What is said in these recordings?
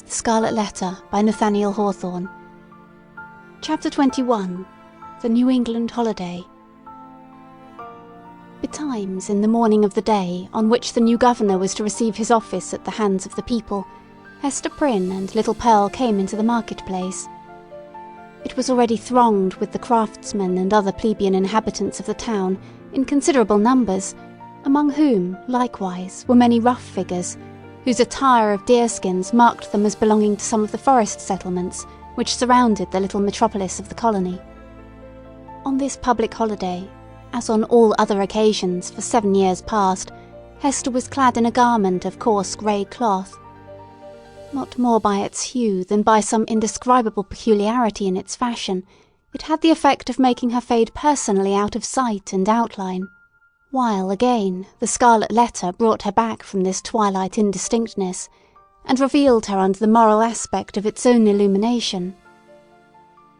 The Scarlet Letter by Nathaniel Hawthorne. Chapter 21. The New England Holiday. Betimes in the morning of the day on which the new governor was to receive his office at the hands of the people, Hester Prynne and little Pearl came into the market-place. It was already thronged with the craftsmen and other plebeian inhabitants of the town in considerable numbers, among whom, likewise, were many rough figures, whose attire of deerskins marked them as belonging to some of the forest settlements which surrounded the little metropolis of the colony. On this public holiday, as on all other occasions for 7 years past, Hester was clad in a garment of coarse grey cloth. Not more by its hue than by some indescribable peculiarity in its fashion, it had the effect of making her fade personally out of sight and outline, while again the Scarlet Letter brought her back from this twilight indistinctness, and revealed her under the moral aspect of its own illumination.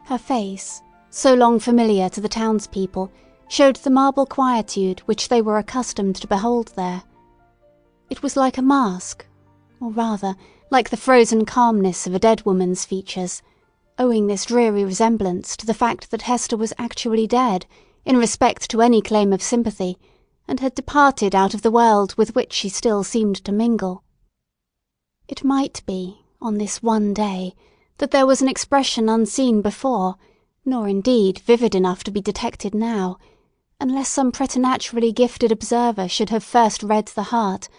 Her face, so long familiar to the townspeople, showed the marble quietude which they were accustomed to behold there. It was like a mask, or rather, like the frozen calmness of a dead woman's features, owing this dreary resemblance to the fact that Hester was actually dead, in respect to any claim of sympathy, and had departed out of the world with which she still seemed to mingle. It might be, on this one day, that there was an expression unseen before, nor indeed vivid enough to be detected now, unless some preternaturally gifted observer should have first read the heart,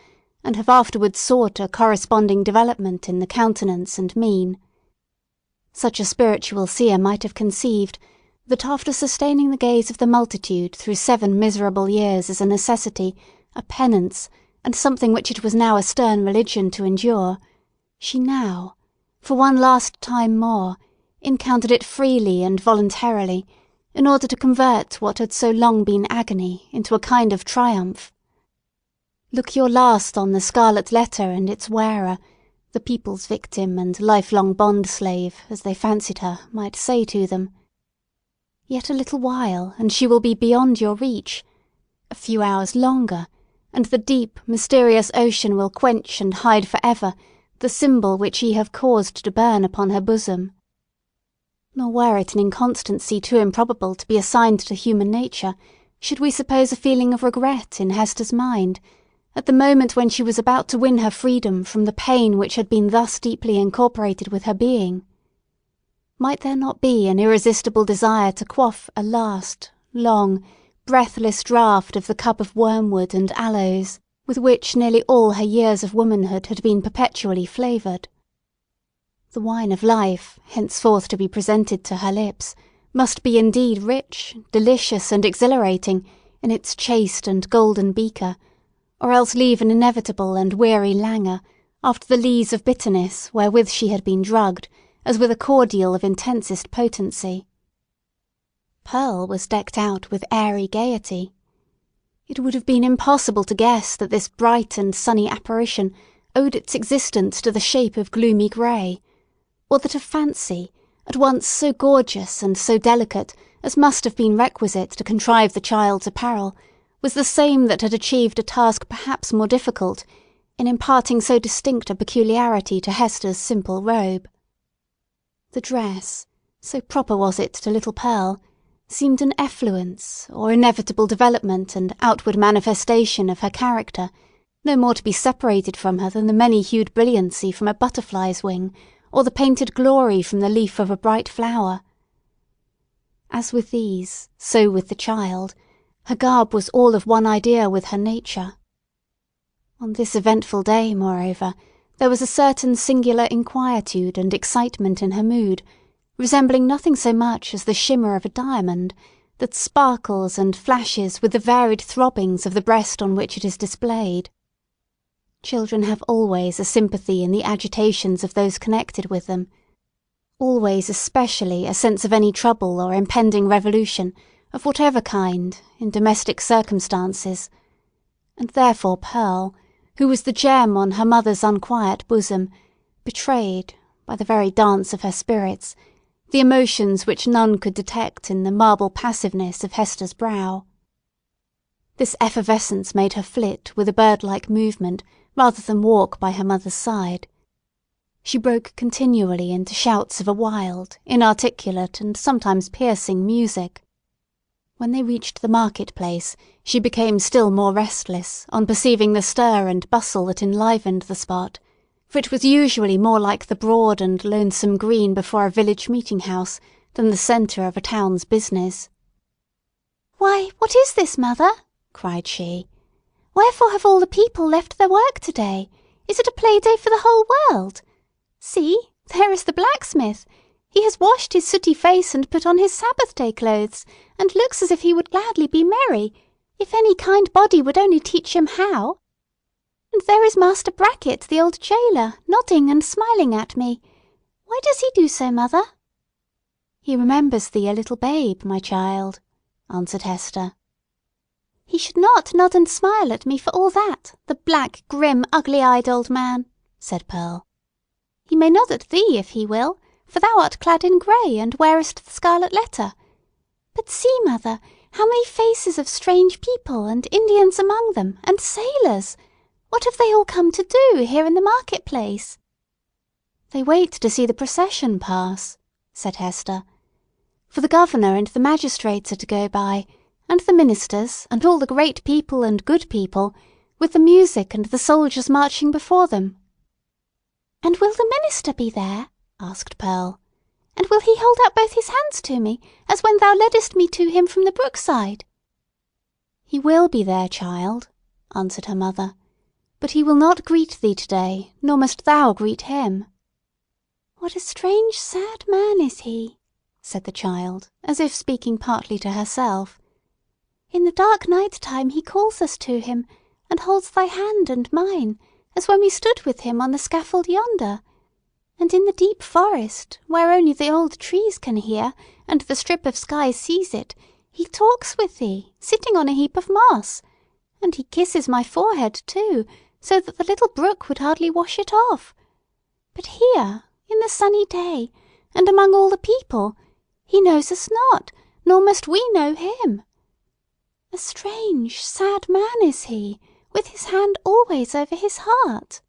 and have afterwards sought a corresponding development in the countenance and mien. Such a spiritual seer might have conceived that after sustaining the gaze of the multitude through 7 miserable years as a necessity, a penance, and something which it was now a stern religion to endure, she now, for one last time more, encountered it freely and voluntarily, in order to convert what had so long been agony into a kind of triumph. Look your last on the Scarlet Letter and its wearer, the people's victim and lifelong bond-slave, as they fancied her, might say to them. Yet a little while, and she will be beyond your reach. A few hours longer, and the deep, mysterious ocean will quench and hide for ever the symbol which ye have caused to burn upon her bosom. Nor were it an inconstancy too improbable to be assigned to human nature, should we suppose a feeling of regret in Hester's mind, at the moment when she was about to win her freedom from the pain which had been thus deeply incorporated with her being. Might there not be an irresistible desire to quaff a last, long, breathless draught of the cup of wormwood and aloes, with which nearly all her years of womanhood had been perpetually flavoured? The wine of life, henceforth to be presented to her lips, must be indeed rich, delicious, and exhilarating in its chaste and golden beaker, or else leave an inevitable and weary languor after the lees of bitterness wherewith she had been drugged, as with a cordial of intensest potency. Pearl was decked out with airy gaiety. It would have been impossible to guess that this bright and sunny apparition owed its existence to the shape of gloomy grey, or that a fancy, at once so gorgeous and so delicate as must have been requisite to contrive the child's apparel, was the same that had achieved a task perhaps more difficult, in imparting so distinct a peculiarity to Hester's simple robe. The dress, so proper was it to little Pearl, seemed an effluence, or inevitable development and outward manifestation of her character, no more to be separated from her than the many-hued brilliancy from a butterfly's wing, or the painted glory from the leaf of a bright flower. As with these, so with the child, her garb was all of one idea with her nature. On this eventful day, moreover, there was a certain singular inquietude and excitement in her mood, resembling nothing so much as the shimmer of a diamond, that sparkles and flashes with the varied throbbings of the breast on which it is displayed. Children have always a sympathy in the agitations of those connected with them, always especially a sense of any trouble or impending revolution, of whatever kind, in domestic circumstances, and therefore Pearl, who was the gem on her mother's unquiet bosom, betrayed, by the very dance of her spirits, the emotions which none could detect in the marble passiveness of Hester's brow. This effervescence made her flit with a bird-like movement rather than walk by her mother's side. She broke continually into shouts of a wild, inarticulate, and sometimes piercing music. When they reached the market-place, she became still more restless on perceiving the stir and bustle that enlivened the spot, for it was usually more like the broad and lonesome green before a village meeting-house than the centre of a town's business. "Why, what is this, mother?" cried she. "Wherefore have all the people left their work to-day? Is it a play-day for the whole world? See, there is the blacksmith. He has washed his sooty face and put on his Sabbath-day clothes, and looks as if he would gladly be merry, if any kind body would only teach him how. And there is Master Brackett, the old jailer, nodding and smiling at me. Why does he do so, mother?" "He remembers thee a little babe, my child," answered Hester. "He should not nod and smile at me for all that, the black, grim, ugly-eyed old man," said Pearl. "He may nod at thee if he will, for thou art clad in grey and wearest the scarlet letter. But see, mother, how many faces of strange people, and Indians among them, and sailors! What have they all come to do here in the market-place?" "They wait to see the procession pass," said Hester. "For the governor and the magistrates are to go by, and the ministers, and all the great people and good people, with the music and the soldiers marching before them." "And will the minister be there?" asked Pearl. "And will he hold out both his hands to me, as when thou leddest me to him from the brookside?" "He will be there, child," answered her mother. "But he will not greet thee to-day, nor must thou greet him." "What a strange, sad man is he!" said the child, as if speaking partly to herself. "In the dark night-time he calls us to him, and holds thy hand and mine, as when we stood with him on the scaffold yonder. And in the deep forest, where only the old trees can hear, and the strip of sky sees it, he talks with thee, sitting on a heap of moss. And he kisses my forehead, too, so that the little brook would hardly wash it off. But here, in the sunny day, and among all the people, he knows us not, nor must we know him. A strange, sad man is he, with his hand always over his heart."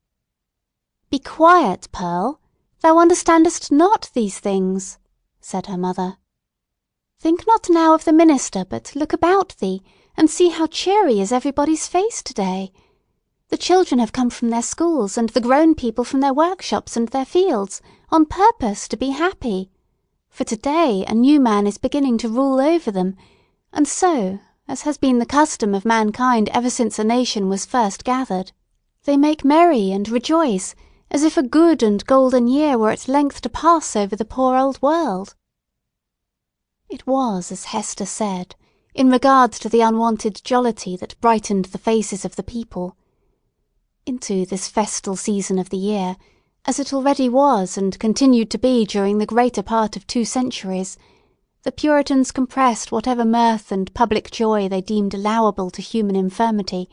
"Be quiet, Pearl! Thou understandest not these things," said her mother. "Think not now of the minister, but look about thee, and see how cheery is everybody's face to-day. The children have come from their schools, and the grown people from their workshops and their fields, on purpose to be happy. For to-day a new man is beginning to rule over them, and so, as has been the custom of mankind ever since a nation was first gathered, they make merry and rejoice, as if a good and golden year were at length to pass over the poor old world." It was as Hester said, in regard to the unwonted jollity that brightened the faces of the people. Into this festal season of the year, as it already was and continued to be during the greater part of 2 centuries, the Puritans compressed whatever mirth and public joy they deemed allowable to human infirmity,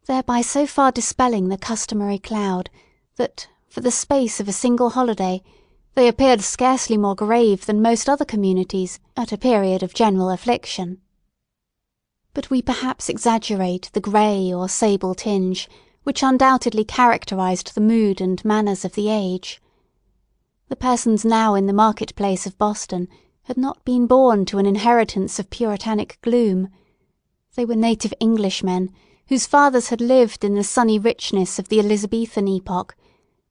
thereby so far dispelling the customary cloud that, for the space of a single holiday, they appeared scarcely more grave than most other communities at a period of general affliction. But we perhaps exaggerate the grey or sable tinge which undoubtedly characterized the mood and manners of the age. The persons now in the market-place of Boston had not been born to an inheritance of puritanic gloom. They were native Englishmen, whose fathers had lived in the sunny richness of the Elizabethan epoch,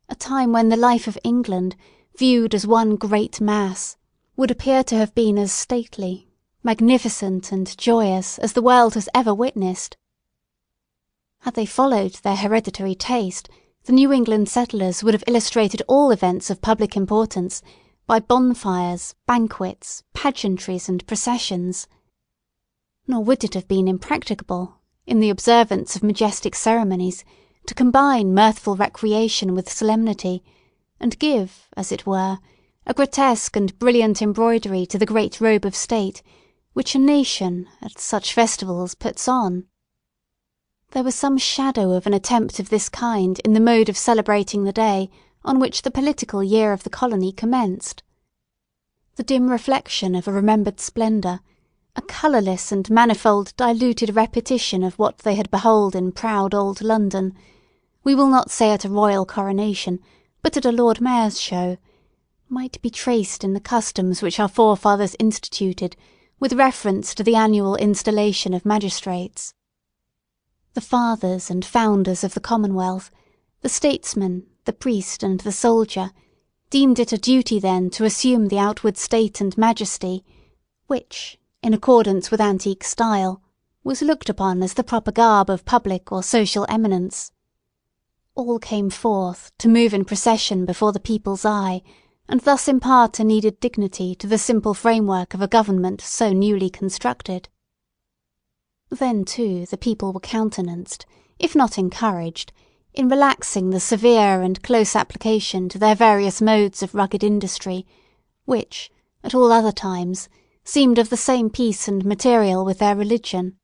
a time when the life of England, viewed as one great mass, would appear to have been as stately, magnificent, and joyous as the world has ever witnessed. Had they followed their hereditary taste, the New England settlers would have illustrated all events of public importance by bonfires, banquets, pageantries, and processions. Nor would it have been impracticable, in the observance of majestic ceremonies, to combine mirthful recreation with solemnity, and give, as it were, a grotesque and brilliant embroidery to the great robe of state, which a nation, at such festivals, puts on. There was some shadow of an attempt of this kind in the mode of celebrating the day on which the political year of the colony commenced. The dim reflection of a remembered splendour, a colourless and manifold diluted repetition of what they had beheld in proud old London, we will not say at a royal coronation, but at a Lord Mayor's show, might be traced in the customs which our forefathers instituted with reference to the annual installation of magistrates. The fathers and founders of the Commonwealth, the statesman, the priest, and the soldier, deemed it a duty then to assume the outward state and majesty, which, in accordance with antique style, was looked upon as the proper garb of public or social eminence. All came forth to move in procession before the people's eye, and thus impart a needed dignity to the simple framework of a government so newly constructed. Then, too, the people were countenanced, if not encouraged, in relaxing the severe and close application to their various modes of rugged industry, which, at all other times, seemed of the same piece and material with their religion.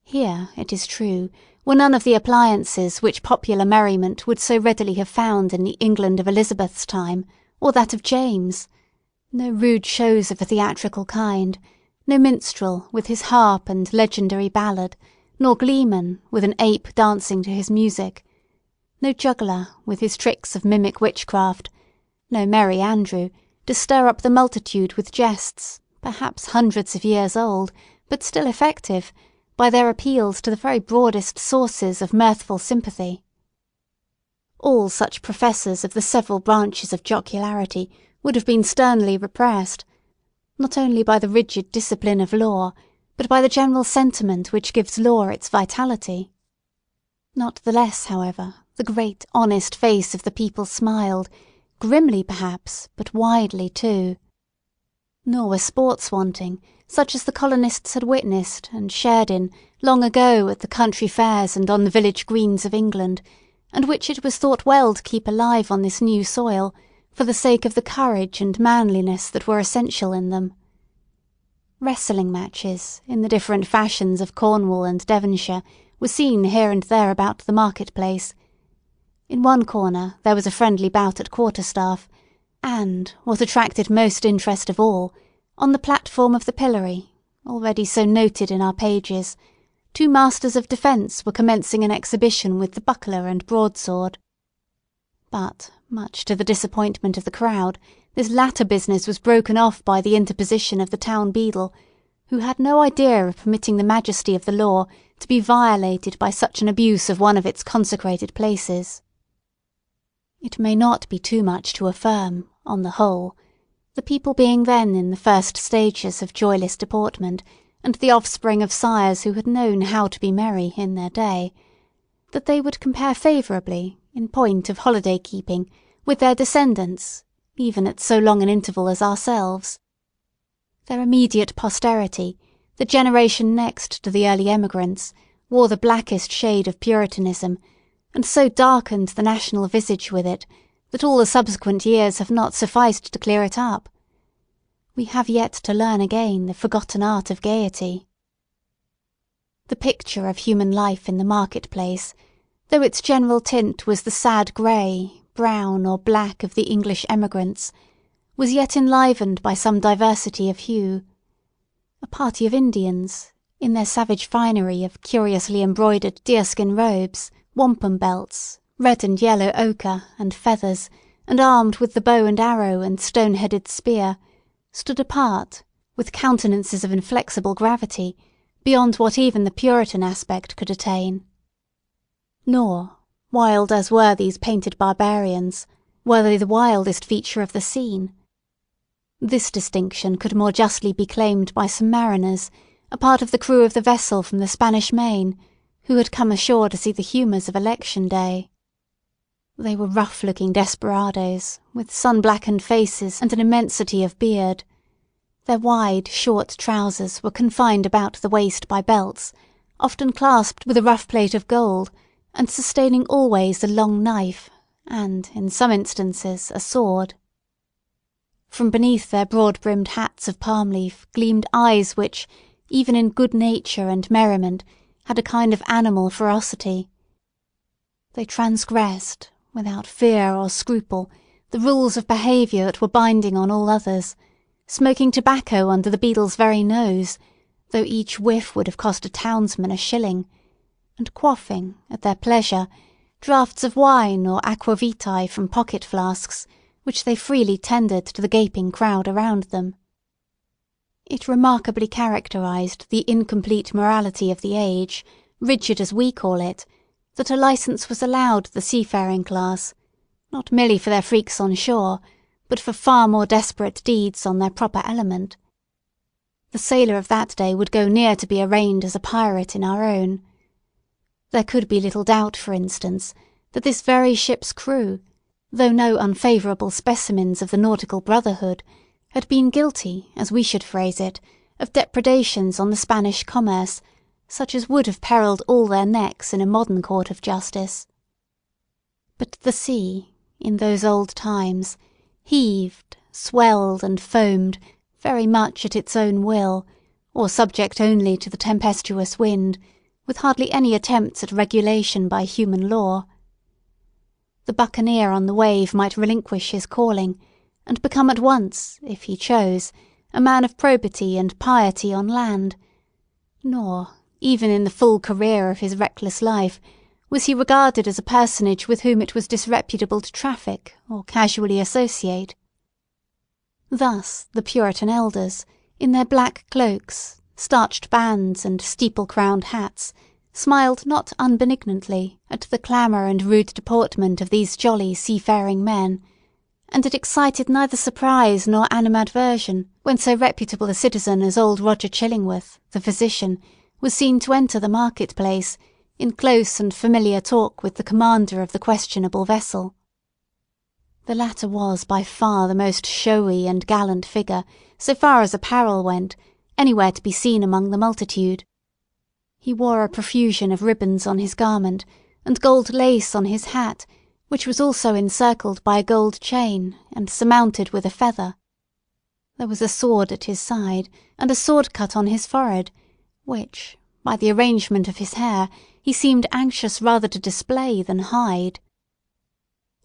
Here, it is true, were none of the appliances which popular merriment would so readily have found in the England of Elizabeth's time, or that of James. No rude shows of a theatrical kind, no minstrel with his harp and legendary ballad, nor gleeman with an ape dancing to his music, no juggler with his tricks of mimic witchcraft, no merry Andrew to stir up the multitude with jests, perhaps hundreds of years old, but still effective, by their appeals to the very broadest sources of mirthful sympathy. All such professors of the several branches of jocularity would have been sternly repressed, not only by the rigid discipline of law, but by the general sentiment which gives law its vitality. Not the less, however, the great honest face of the people smiled, grimly perhaps, but widely too. Nor were sports wanting, such as the colonists had witnessed and shared in long ago at the country fairs and on the village greens of England, and which it was thought well to keep alive on this new soil, for the sake of the courage and manliness that were essential in them. Wrestling matches, in the different fashions of Cornwall and Devonshire, were seen here and there about the market-place. In one corner there was a friendly bout at quarterstaff, and, what attracted most interest of all, on the platform of the pillory, already so noted in our pages, two masters of defence were commencing an exhibition with the buckler and broadsword. But, much to the disappointment of the crowd, this latter business was broken off by the interposition of the town beadle, who had no idea of permitting the majesty of the law to be violated by such an abuse of one of its consecrated places. It may not be too much to affirm, on the whole, the people being then in the first stages of joyless deportment, and the offspring of sires who had known how to be merry in their day, that they would compare favourably, in point of holiday-keeping, with their descendants, even at so long an interval as ourselves. Their immediate posterity, the generation next to the early emigrants, wore the blackest shade of Puritanism, and so darkened the national visage with it, that all the subsequent years have not sufficed to clear it up. We have yet to learn again the forgotten art of gaiety. The picture of human life in the market-place, though its general tint was the sad grey, brown, or black of the English emigrants, was yet enlivened by some diversity of hue. A party of Indians, in their savage finery of curiously embroidered deerskin robes, wampum belts, red and yellow ochre, and feathers, and armed with the bow and arrow and stone-headed spear, stood apart, with countenances of inflexible gravity, beyond what even the Puritan aspect could attain. Nor, wild as were these painted barbarians, were they the wildest feature of the scene. This distinction could more justly be claimed by some mariners, a part of the crew of the vessel from the Spanish Main, who had come ashore to see the humours of Election Day. They were rough-looking desperadoes, with sun-blackened faces and an immensity of beard. Their wide, short trousers were confined about the waist by belts, often clasped with a rough plate of gold, and sustaining always a long knife, and, in some instances, a sword. From beneath their broad-brimmed hats of palm-leaf gleamed eyes which, even in good nature and merriment, had a kind of animal ferocity. They transgressed, without fear or scruple, the rules of behaviour that were binding on all others, smoking tobacco under the beadle's very nose, though each whiff would have cost a townsman a shilling, and quaffing, at their pleasure, draughts of wine or aquavitae from pocket flasks, which they freely tendered to the gaping crowd around them. It remarkably characterised the incomplete morality of the age, rigid as we call it, that a licence was allowed the seafaring class, not merely for their freaks on shore, but for far more desperate deeds on their proper element. The sailor of that day would go near to be arraigned as a pirate in our own. There could be little doubt, for instance, that this very ship's crew, though no unfavourable specimens of the nautical brotherhood, had been guilty, as we should phrase it, of depredations on the Spanish commerce, such as would have perilled all their necks in a modern court of justice. But the sea, in those old times, heaved, swelled, and foamed very much at its own will, or subject only to the tempestuous wind, with hardly any attempts at regulation by human law. The buccaneer on the wave might relinquish his calling, and become at once, if he chose, a man of probity and piety on land, nor, even in the full career of his reckless life, was he regarded as a personage with whom it was disreputable to traffic or casually associate. Thus the Puritan elders, in their black cloaks, starched bands, and steeple-crowned hats, smiled not unbenignantly at the clamour and rude deportment of these jolly seafaring men, and it excited neither surprise nor animadversion when so reputable a citizen as old Roger Chillingworth, the physician, was seen to enter the market-place, in close and familiar talk with the commander of the questionable vessel. The latter was by far the most showy and gallant figure, so far as apparel went, anywhere to be seen among the multitude. He wore a profusion of ribbons on his garment, and gold lace on his hat, which was also encircled by a gold chain, and surmounted with a feather. There was a sword at his side, and a sword-cut on his forehead, which, by the arrangement of his hair, he seemed anxious rather to display than hide.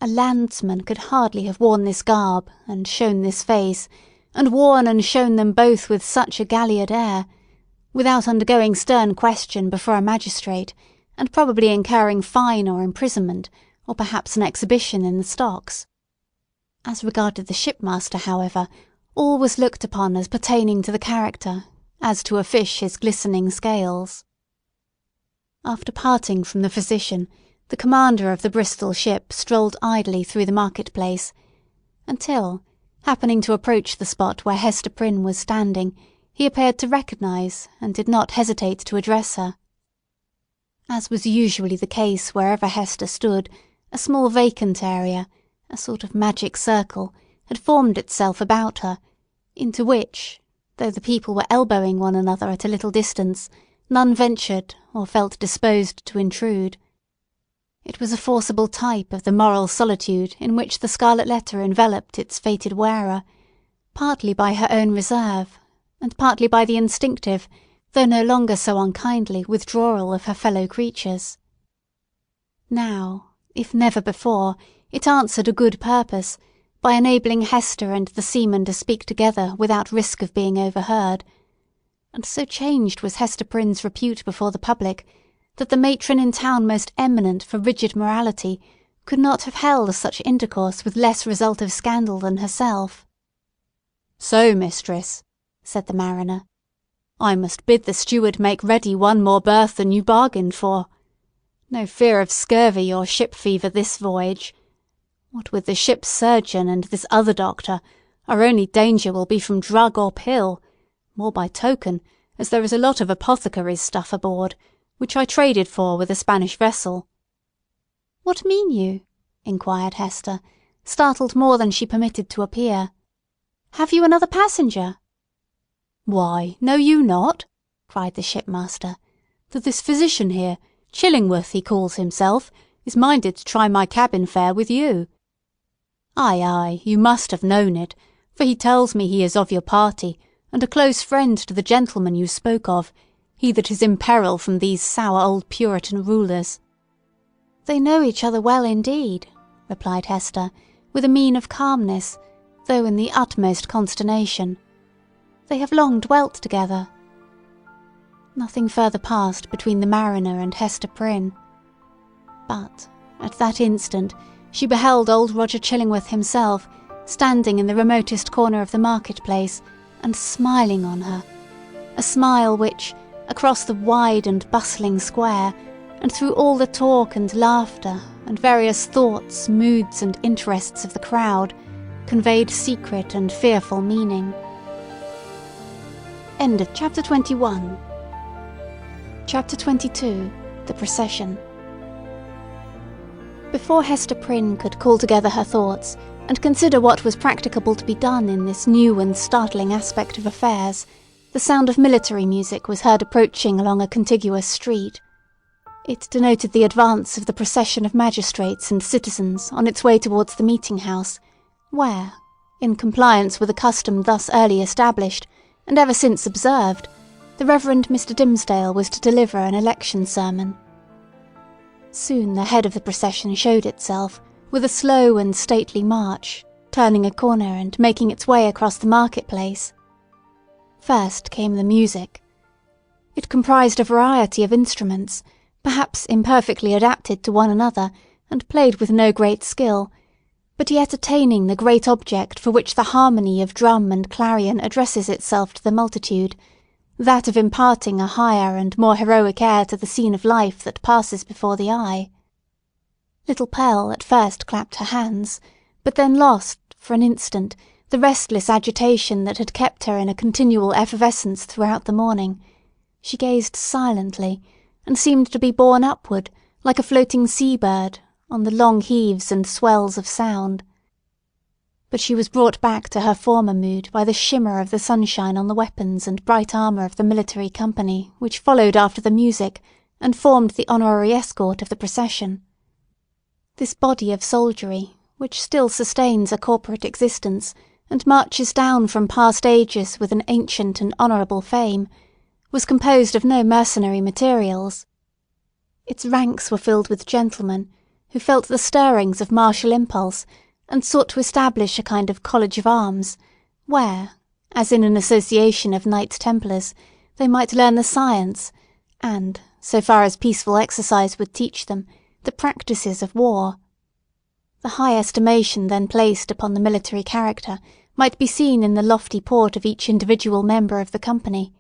A landsman could hardly have worn this garb, and shown this face, and worn and shown them both with such a galliard air, without undergoing stern question before a magistrate, and probably incurring fine or imprisonment, or perhaps an exhibition in the stocks. As regarded the shipmaster, however, all was looked upon as pertaining to the character, as to a fish his glistening scales. After parting from the physician, the commander of the Bristol ship strolled idly through the market-place, until, happening to approach the spot where Hester Prynne was standing, he appeared to recognise, and did not hesitate to address her. As was usually the case wherever Hester stood, a small vacant area, a sort of magic circle, had formed itself about her, into which, though the people were elbowing one another at a little distance, none ventured or felt disposed to intrude. It was a forcible type of the moral solitude in which the scarlet letter enveloped its fated wearer, partly by her own reserve, and partly by the instinctive, though no longer so unkindly, withdrawal of her fellow creatures. Now, if never before, it answered a good purpose, by enabling Hester and the seaman to speak together without risk of being overheard, and so changed was Hester Prynne's repute before the public, that the matron in town most eminent for rigid morality could not have held such intercourse with less result of scandal than herself. "So, mistress," said the mariner, "I must bid the steward make ready one more berth than you bargained for. No fear of scurvy or ship fever this voyage. What with the ship's surgeon and this other doctor, our only danger will be from drug or pill, more by token, as there is a lot of apothecary's stuff aboard, which I traded for with a Spanish vessel." "What mean you?" inquired Hester, startled more than she permitted to appear. "Have you another passenger?" "Why, know you not," cried the shipmaster, "that this physician here, Chillingworth he calls himself, is minded to try my cabin fare with you? Ay, ay, you must have known it, for he tells me he is of your party, and a close friend to the gentleman you spoke of, he that is in peril from these sour old Puritan rulers." "They know each other well indeed," replied Hester, with a mien of calmness, though in the utmost consternation. "They have long dwelt together." Nothing further passed between the mariner and Hester Prynne. But, at that instant, she beheld old Roger Chillingworth himself, standing in the remotest corner of the market-place, and smiling on her. A smile which, across the wide and bustling square, and through all the talk and laughter, and various thoughts, moods, and interests of the crowd, conveyed secret and fearful meaning. End of Chapter 21. Chapter 22. The Procession. Before Hester Prynne could call together her thoughts and consider what was practicable to be done in this new and startling aspect of affairs, the sound of military music was heard approaching along a contiguous street. It denoted the advance of the procession of magistrates and citizens on its way towards the meeting-house, where, in compliance with a custom thus early established, and ever since observed, the Reverend Mr. Dimmesdale was to deliver an election sermon. Soon the head of the procession showed itself, with a slow and stately march, turning a corner and making its way across the market-place. First came the music. It comprised a variety of instruments, perhaps imperfectly adapted to one another, and played with no great skill, but yet attaining the great object for which the harmony of drum and clarion addresses itself to the multitude, that of imparting a higher and more heroic air to the scene of life that passes before the eye. Little Pearl at first clapped her hands, but then lost, for an instant, the restless agitation that had kept her in a continual effervescence throughout the morning. She gazed silently, and seemed to be borne upward, like a floating sea-bird, on the long heaves and swells of sound. But she was brought back to her former mood by the shimmer of the sunshine on the weapons and bright armour of the military company which followed after the music and formed the honorary escort of the procession. This body of soldiery, which still sustains a corporate existence and marches down from past ages with an ancient and honourable fame, was composed of no mercenary materials. Its ranks were filled with gentlemen who felt the stirrings of martial impulse and sought to establish a kind of college of arms, where, as in an association of Knights Templars, they might learn the science, and, so far as peaceful exercise would teach them, the practices of war. The high estimation then placed upon the military character might be seen in the lofty port of each individual member of the company.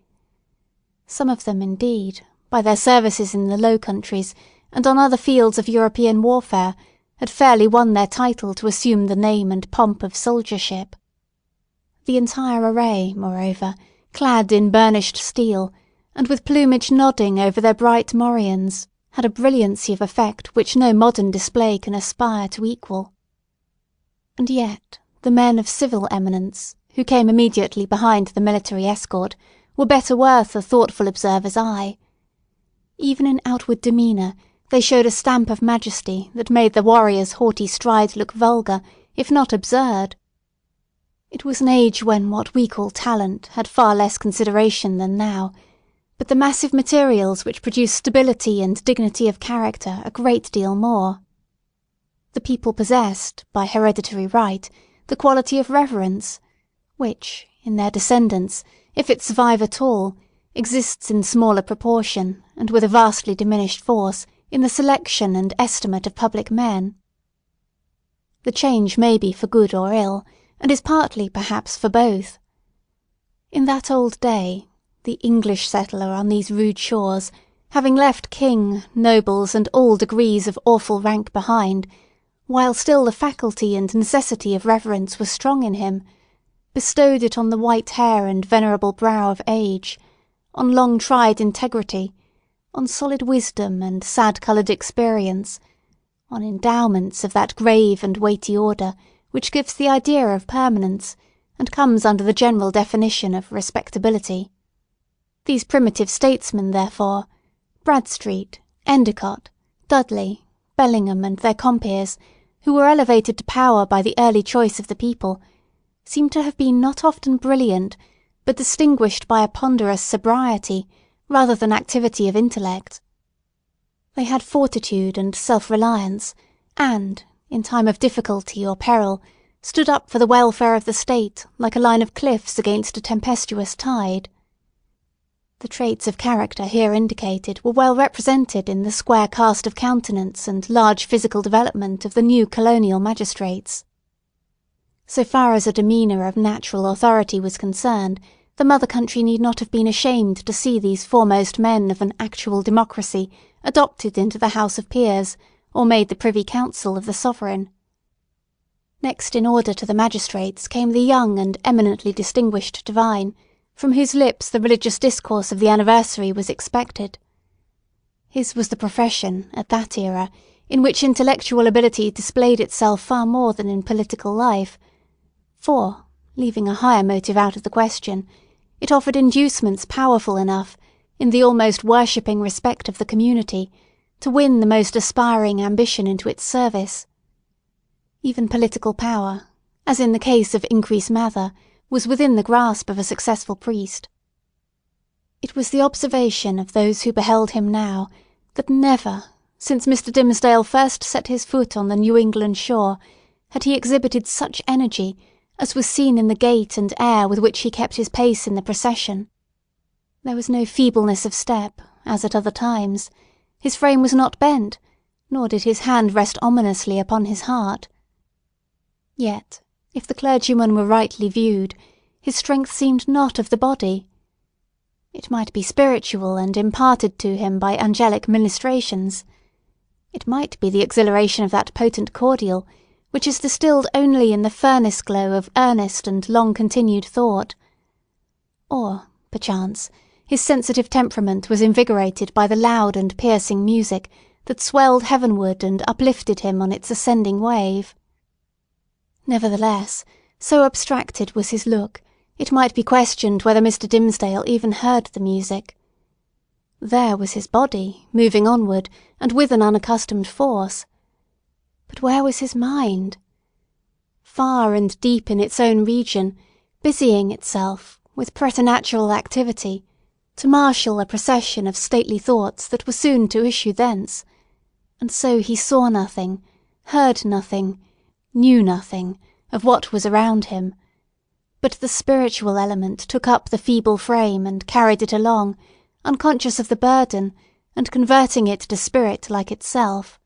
Some of them, indeed, by their services in the Low Countries and on other fields of European warfare, had fairly won their title to assume the name and pomp of soldiership. The entire array, moreover, clad in burnished steel, and with plumage nodding over their bright morions, had a brilliancy of effect which no modern display can aspire to equal. And yet the men of civil eminence, who came immediately behind the military escort, were better worth a thoughtful observer's eye. Even in outward demeanour, they showed a stamp of majesty that made the warrior's haughty stride look vulgar, if not absurd. It was an age when what we call talent had far less consideration than now, but the massive materials which produce stability and dignity of character a great deal more. The people possessed, by hereditary right, the quality of reverence, which, in their descendants, if it survive at all, exists in smaller proportion, and with a vastly diminished force, in the selection and estimate of public men. The change may be for good or ill, and is partly, perhaps, for both. In that old day, the English settler on these rude shores, having left king, nobles, and all degrees of awful rank behind, while still the faculty and necessity of reverence were strong in him, bestowed it on the white hair and venerable brow of age, on long-tried integrity, on solid wisdom and sad-coloured experience, on endowments of that grave and weighty order which gives the idea of permanence, and comes under the general definition of respectability. These primitive statesmen, therefore, Bradstreet, Endicott, Dudley, Bellingham, and their compeers, who were elevated to power by the early choice of the people, seem to have been not often brilliant, but distinguished by a ponderous sobriety, rather than activity of intellect. They had fortitude and self-reliance, and, in time of difficulty or peril, stood up for the welfare of the state like a line of cliffs against a tempestuous tide. The traits of character here indicated were well represented in the square cast of countenance and large physical development of the new colonial magistrates. So far as a demeanour of natural authority was concerned, the mother country need not have been ashamed to see these foremost men of an actual democracy adopted into the House of Peers, or made the Privy Council of the Sovereign. Next in order to the magistrates came the young and eminently distinguished divine, from whose lips the religious discourse of the anniversary was expected. His was the profession, at that era, in which intellectual ability displayed itself far more than in political life, for, leaving a higher motive out of the question, it offered inducements powerful enough, in the almost worshipping respect of the community, to win the most aspiring ambition into its service. Even political power, as in the case of Increase Mather, was within the grasp of a successful priest. It was the observation of those who beheld him now, that never, since Mr. Dimmesdale first set his foot on the New England shore, had he exhibited such energy as was seen in the gait and air with which he kept his pace in the procession. There was no feebleness of step, as at other times. His frame was not bent, nor did his hand rest ominously upon his heart. Yet, if the clergyman were rightly viewed, his strength seemed not of the body. It might be spiritual and imparted to him by angelic ministrations. It might be the exhilaration of that potent cordial, which is distilled only in the furnace glow of earnest and long-continued thought. Or, perchance, his sensitive temperament was invigorated by the loud and piercing music that swelled heavenward and uplifted him on its ascending wave. Nevertheless, so abstracted was his look, it might be questioned whether Mr. Dimmesdale even heard the music. There was his body, moving onward, and with an unaccustomed force. But where was his mind? Far and deep in its own region, busying itself, with preternatural activity, to marshal a procession of stately thoughts that were soon to issue thence, and so he saw nothing, heard nothing, knew nothing of what was around him, but the spiritual element took up the feeble frame and carried it along, unconscious of the burden, and converting it to spirit like itself.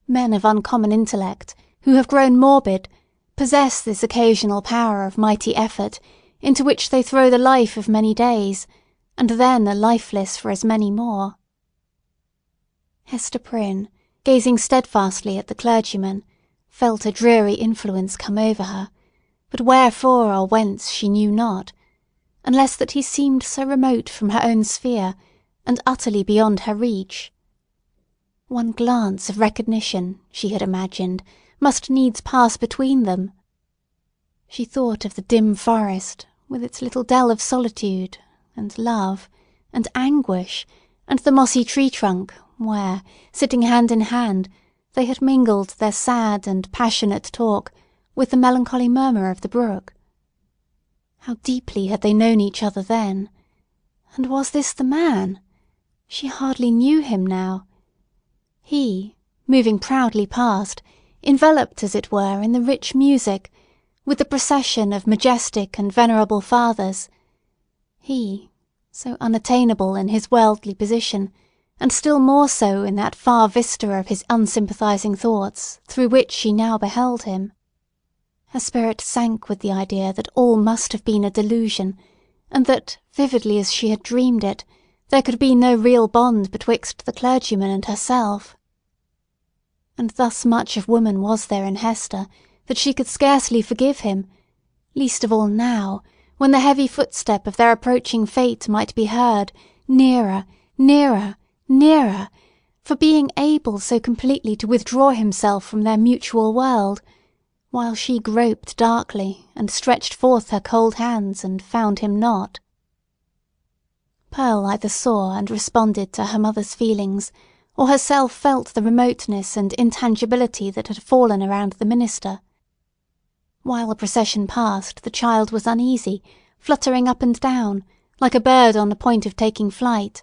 Men of uncommon intellect, who have grown morbid, possess this occasional power of mighty effort, into which they throw the life of many days, and then are lifeless for as many more. Hester Prynne, gazing steadfastly at the clergyman, felt a dreary influence come over her, but wherefore or whence she knew not, unless that he seemed so remote from her own sphere, and utterly beyond her reach. One glance of recognition, she had imagined, must needs pass between them. She thought of the dim forest, with its little dell of solitude, and love, and anguish, and the mossy tree-trunk, where, sitting hand in hand, they had mingled their sad and passionate talk with the melancholy murmur of the brook. How deeply had they known each other then? And was this the man? She hardly knew him now. He, moving proudly past, enveloped as it were in the rich music, with the procession of majestic and venerable fathers. He, so unattainable in his worldly position, and still more so in that far vista of his unsympathizing thoughts through which she now beheld him. Her spirit sank with the idea that all must have been a delusion, and that, vividly as she had dreamed it, there could be no real bond betwixt the clergyman and herself. And thus much of woman was there in Hester, that she could scarcely forgive him, least of all now, when the heavy footstep of their approaching fate might be heard, nearer, nearer, nearer, for being able so completely to withdraw himself from their mutual world, while she groped darkly and stretched forth her cold hands and found him not. Pearl either saw and responded to her mother's feelings, or herself felt the remoteness and intangibility that had fallen around the minister. While the procession passed, the child was uneasy, fluttering up and down, like a bird on the point of taking flight.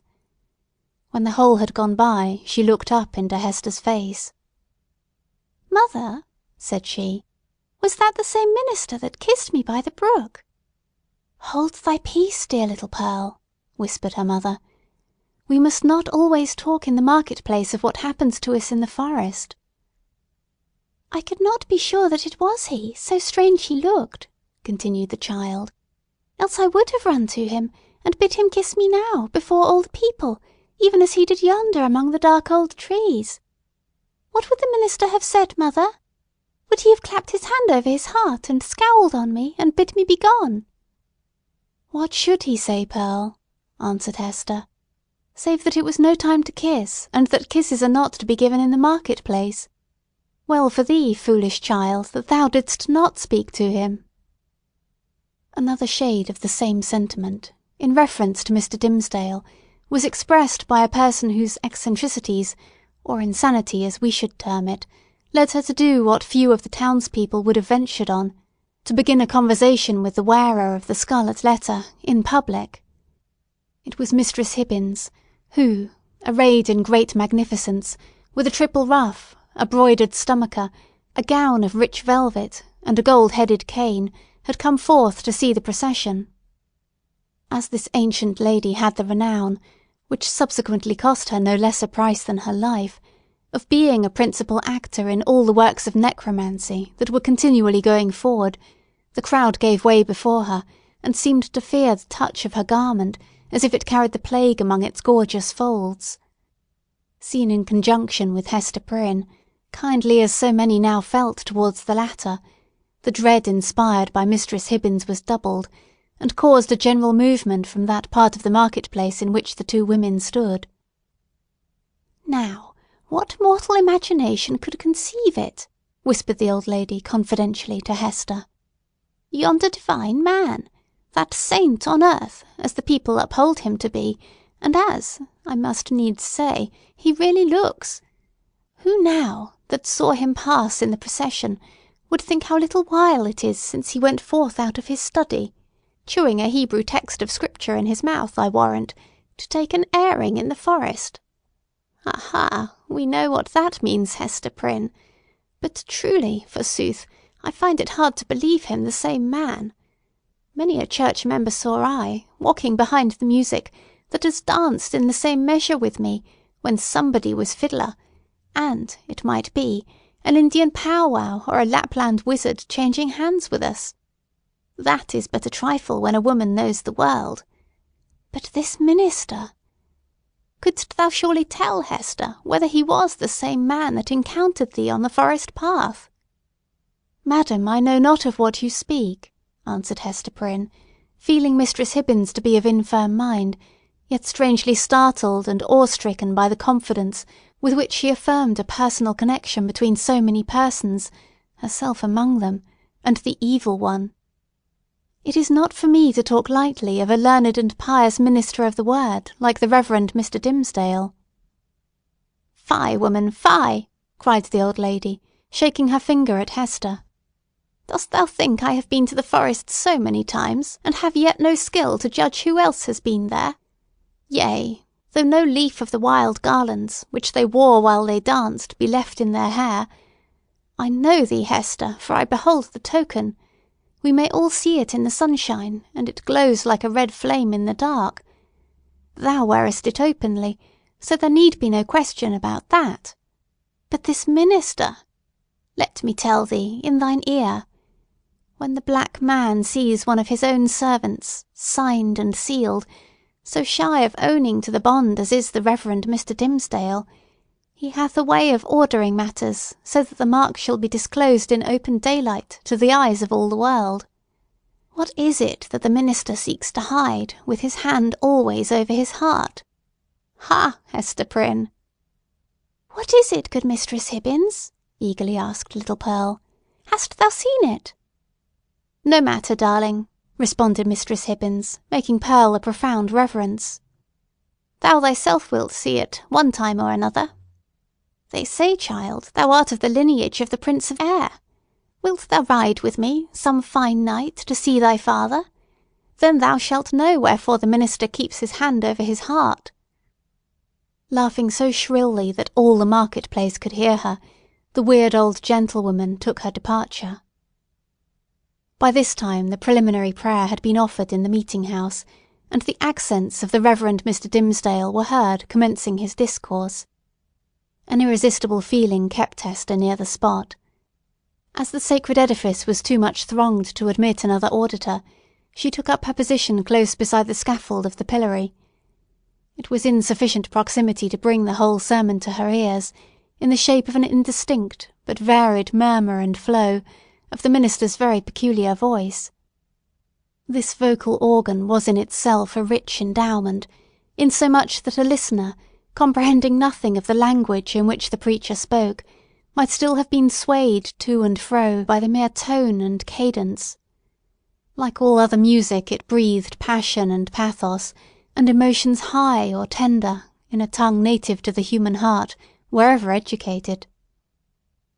When the whole had gone by, she looked up into Hester's face. "Mother," said she, "was that the same minister that kissed me by the brook?" "Hold thy peace, dear little Pearl," whispered her mother. "We must not always talk in the market-place of what happens to us in the forest." "I could not be sure that it was he, so strange he looked," continued the child. "Else I would have run to him, and bid him kiss me now, before all the people, even as he did yonder among the dark old trees. What would the minister have said, mother? Would he have clapped his hand over his heart, and scowled on me, and bid me begone?" "What should he say, Pearl?" answered Hester, "save that it was no time to kiss, and that kisses are not to be given in the market-place. Well for thee, foolish child, that thou didst not speak to him." Another shade of the same sentiment, in reference to Mr. Dimmesdale, was expressed by a person whose eccentricities, or insanity as we should term it, led her to do what few of the townspeople would have ventured on, to begin a conversation with the wearer of the scarlet letter in public. It was Mistress Hibbins, who, arrayed in great magnificence, with a triple ruff, a broidered stomacher, a gown of rich velvet, and a gold-headed cane, had come forth to see the procession. As this ancient lady had the renown, which subsequently cost her no less a price than her life, of being a principal actor in all the works of necromancy that were continually going forward, the crowd gave way before her, and seemed to fear the touch of her garment, as if it carried the plague among its gorgeous folds. Seen in conjunction with Hester Prynne, kindly as so many now felt towards the latter, the dread inspired by Mistress Hibbins was doubled, and caused a general movement from that part of the market-place in which the two women stood. "Now, what mortal imagination could conceive it?" whispered the old lady confidentially to Hester. "Yonder divine man, that saint on earth, as the people uphold him to be, and as, I must needs say, he really looks. Who now, that saw him pass in the procession, would think how little while it is since he went forth out of his study, chewing a Hebrew text of Scripture in his mouth, I warrant, to take an airing in the forest? Aha! We know what that means, Hester Prynne. But truly, forsooth, I find it hard to believe him the same man. Many a church member saw I, walking behind the music, that has danced in the same measure with me, when somebody was fiddler, and, it might be, an Indian powwow or a Lapland wizard changing hands with us. That is but a trifle when a woman knows the world. But this minister! Couldst thou surely tell, Hester, whether he was the same man that encountered thee on the forest path?" "Madam, I know not of what you speak," answered Hester Prynne, feeling Mistress Hibbins to be of infirm mind, yet strangely startled and awe-stricken by the confidence with which she affirmed a personal connection between so many persons, herself among them, and the evil one. "It is not for me to talk lightly of a learned and pious minister of the word like the Reverend Mr. Dimmesdale." "Fie, woman, fie!" cried the old lady, shaking her finger at Hester. "Dost thou think I have been to the forest so many times, and have yet no skill to judge who else has been there? Yea, though no leaf of the wild garlands, which they wore while they danced, be left in their hair. I know thee, Hester, for I behold the token. We may all see it in the sunshine, and it glows like a red flame in the dark. Thou wearest it openly, so there need be no question about that. But this minister! Let me tell thee, in thine ear. When the black man sees one of his own servants, signed and sealed, so shy of owning to the bond as is the Reverend Mr. Dimmesdale, he hath a way of ordering matters so that the mark shall be disclosed in open daylight to the eyes of all the world. What is it that the minister seeks to hide, with his hand always over his heart? Ha, Hester Prynne!" "What is it, good Mistress Hibbins?" eagerly asked little Pearl. "Hast thou seen it?" "No matter, darling," responded Mistress Hibbins, making Pearl a profound reverence. "Thou thyself wilt see it, one time or another. They say, child, thou art of the lineage of the Prince of Air. Wilt thou ride with me, some fine night, to see thy father? Then thou shalt know wherefore the minister keeps his hand over his heart." Laughing so shrilly that all the market-place could hear her, the weird old gentlewoman took her departure. By this time the preliminary prayer had been offered in the meeting-house, and the accents of the Reverend Mr. Dimmesdale were heard commencing his discourse. An irresistible feeling kept Hester near the spot. As the sacred edifice was too much thronged to admit another auditor, she took up her position close beside the scaffold of the pillory. It was in sufficient proximity to bring the whole sermon to her ears, in the shape of an indistinct but varied murmur and flow of the minister's very peculiar voice. This vocal organ was in itself a rich endowment, insomuch that a listener, comprehending nothing of the language in which the preacher spoke, might still have been swayed to and fro by the mere tone and cadence. Like all other music, it breathed passion and pathos, and emotions high or tender, in a tongue native to the human heart, wherever educated.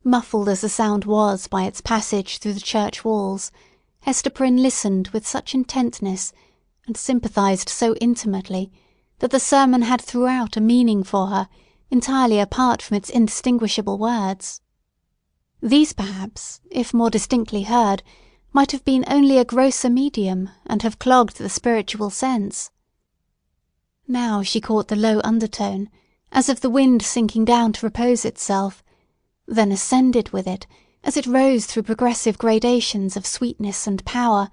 Muffled as the sound was by its passage through the church walls, Hester Prynne listened with such intentness, and sympathised so intimately, that the sermon had throughout a meaning for her, entirely apart from its indistinguishable words. These, perhaps, if more distinctly heard, might have been only a grosser medium, and have clogged the spiritual sense. Now she caught the low undertone, as of the wind sinking down to repose itself, then ascended with it, as it rose through progressive gradations of sweetness and power,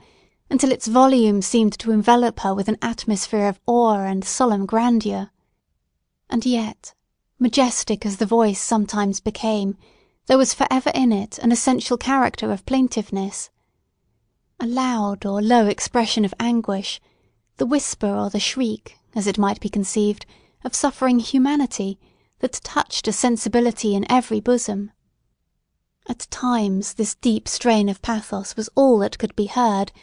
until its volume seemed to envelop her with an atmosphere of awe and solemn grandeur. And yet, majestic as the voice sometimes became, there was for ever in it an essential character of plaintiveness. A loud or low expression of anguish, the whisper or the shriek, as it might be conceived, of suffering humanity, that touched a sensibility in every bosom. At times this deep strain of pathos was all that could be heard,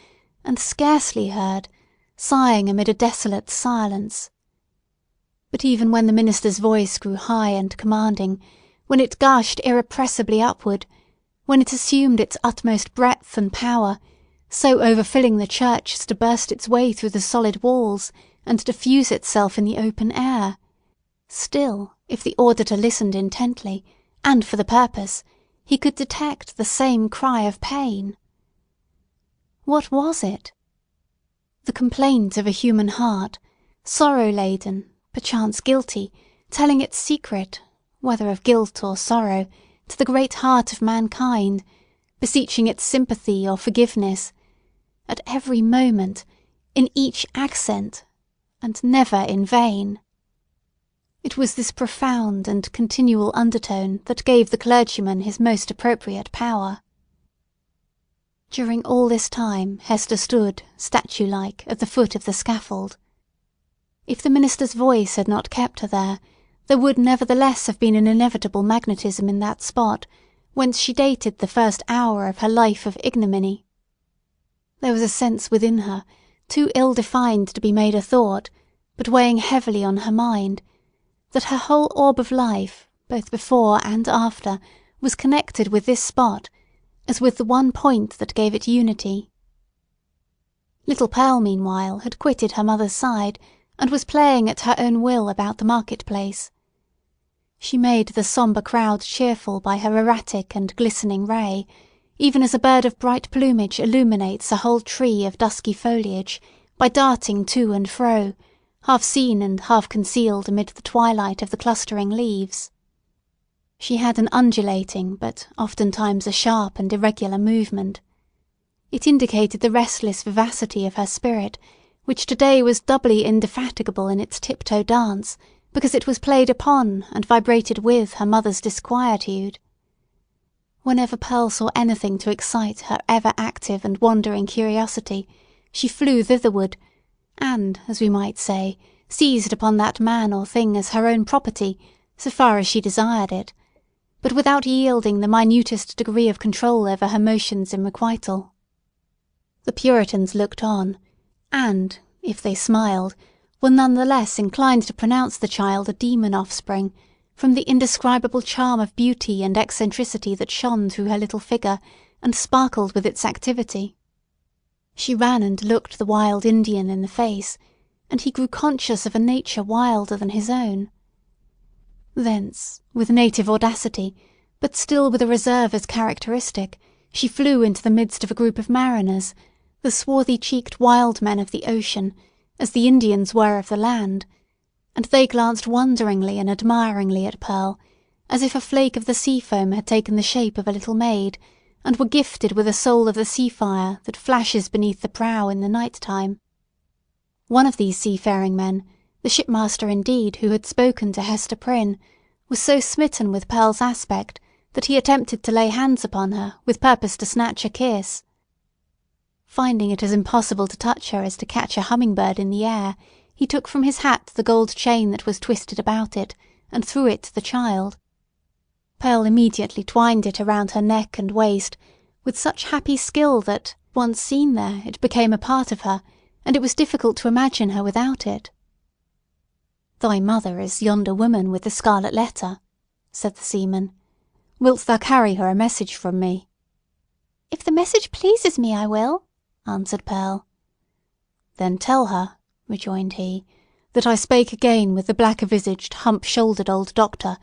and scarcely heard, sighing amid a desolate silence. But even when the minister's voice grew high and commanding, when it gushed irrepressibly upward, when it assumed its utmost breadth and power, so overfilling the church as to burst its way through the solid walls, and diffuse itself in the open air, still, if the auditor listened intently, and for the purpose, he could detect the same cry of pain. What was it? The complaint of a human heart, sorrow-laden, perchance guilty, telling its secret, whether of guilt or sorrow, to the great heart of mankind, beseeching its sympathy or forgiveness, at every moment, in each accent, and never in vain. It was this profound and continual undertone that gave the clergyman his most appropriate power. During all this time Hester stood, statue-like, at the foot of the scaffold. If the minister's voice had not kept her there would nevertheless have been an inevitable magnetism in that spot, whence she dated the first hour of her life of ignominy. There was a sense within her, too ill-defined to be made a thought, but weighing heavily on her mind, that her whole orb of life, both before and after, was connected with this spot, as with the one point that gave it unity. Little Pearl, meanwhile, had quitted her mother's side, and was playing at her own will about the market-place. She made the sombre crowd cheerful by her erratic and glistening ray, even as a bird of bright plumage illuminates a whole tree of dusky foliage by darting to and fro, half seen and half concealed amid the twilight of the clustering leaves. She had an undulating, but oftentimes a sharp and irregular movement. It indicated the restless vivacity of her spirit, which today was doubly indefatigable in its tiptoe dance, because it was played upon and vibrated with her mother's disquietude. Whenever Pearl saw anything to excite her ever-active and wandering curiosity, she flew thitherward, and, as we might say, seized upon that man or thing as her own property, so far as she desired it, but without yielding the minutest degree of control over her motions in requital. The Puritans looked on, and, if they smiled, were none the less inclined to pronounce the child a demon offspring, from the indescribable charm of beauty and eccentricity that shone through her little figure, and sparkled with its activity. She ran and looked the wild Indian in the face, and he grew conscious of a nature wilder than his own. Thence, with native audacity, but still with a reserve as characteristic, she flew into the midst of a group of mariners, the swarthy-cheeked wild men of the ocean, as the Indians were of the land, and they glanced wonderingly and admiringly at Pearl, as if a flake of the sea foam had taken the shape of a little maid, and were gifted with a soul of the sea fire that flashes beneath the prow in the night time. One of these seafaring men, the shipmaster indeed who had spoken to Hester Prynne, was so smitten with Pearl's aspect that he attempted to lay hands upon her with purpose to snatch a kiss. Finding it as impossible to touch her as to catch a humming-bird in the air, he took from his hat the gold chain that was twisted about it, and threw it to the child. Pearl immediately twined it around her neck and waist, with such happy skill that, once seen there, it became a part of her, and it was difficult to imagine her without it. "Thy mother is yonder woman with the scarlet letter," said the seaman. "Wilt thou carry her a message from me?" "If the message pleases me, I will," answered Pearl. "Then tell her," rejoined he, "that I spake again with the black-visaged, hump-shouldered old doctor,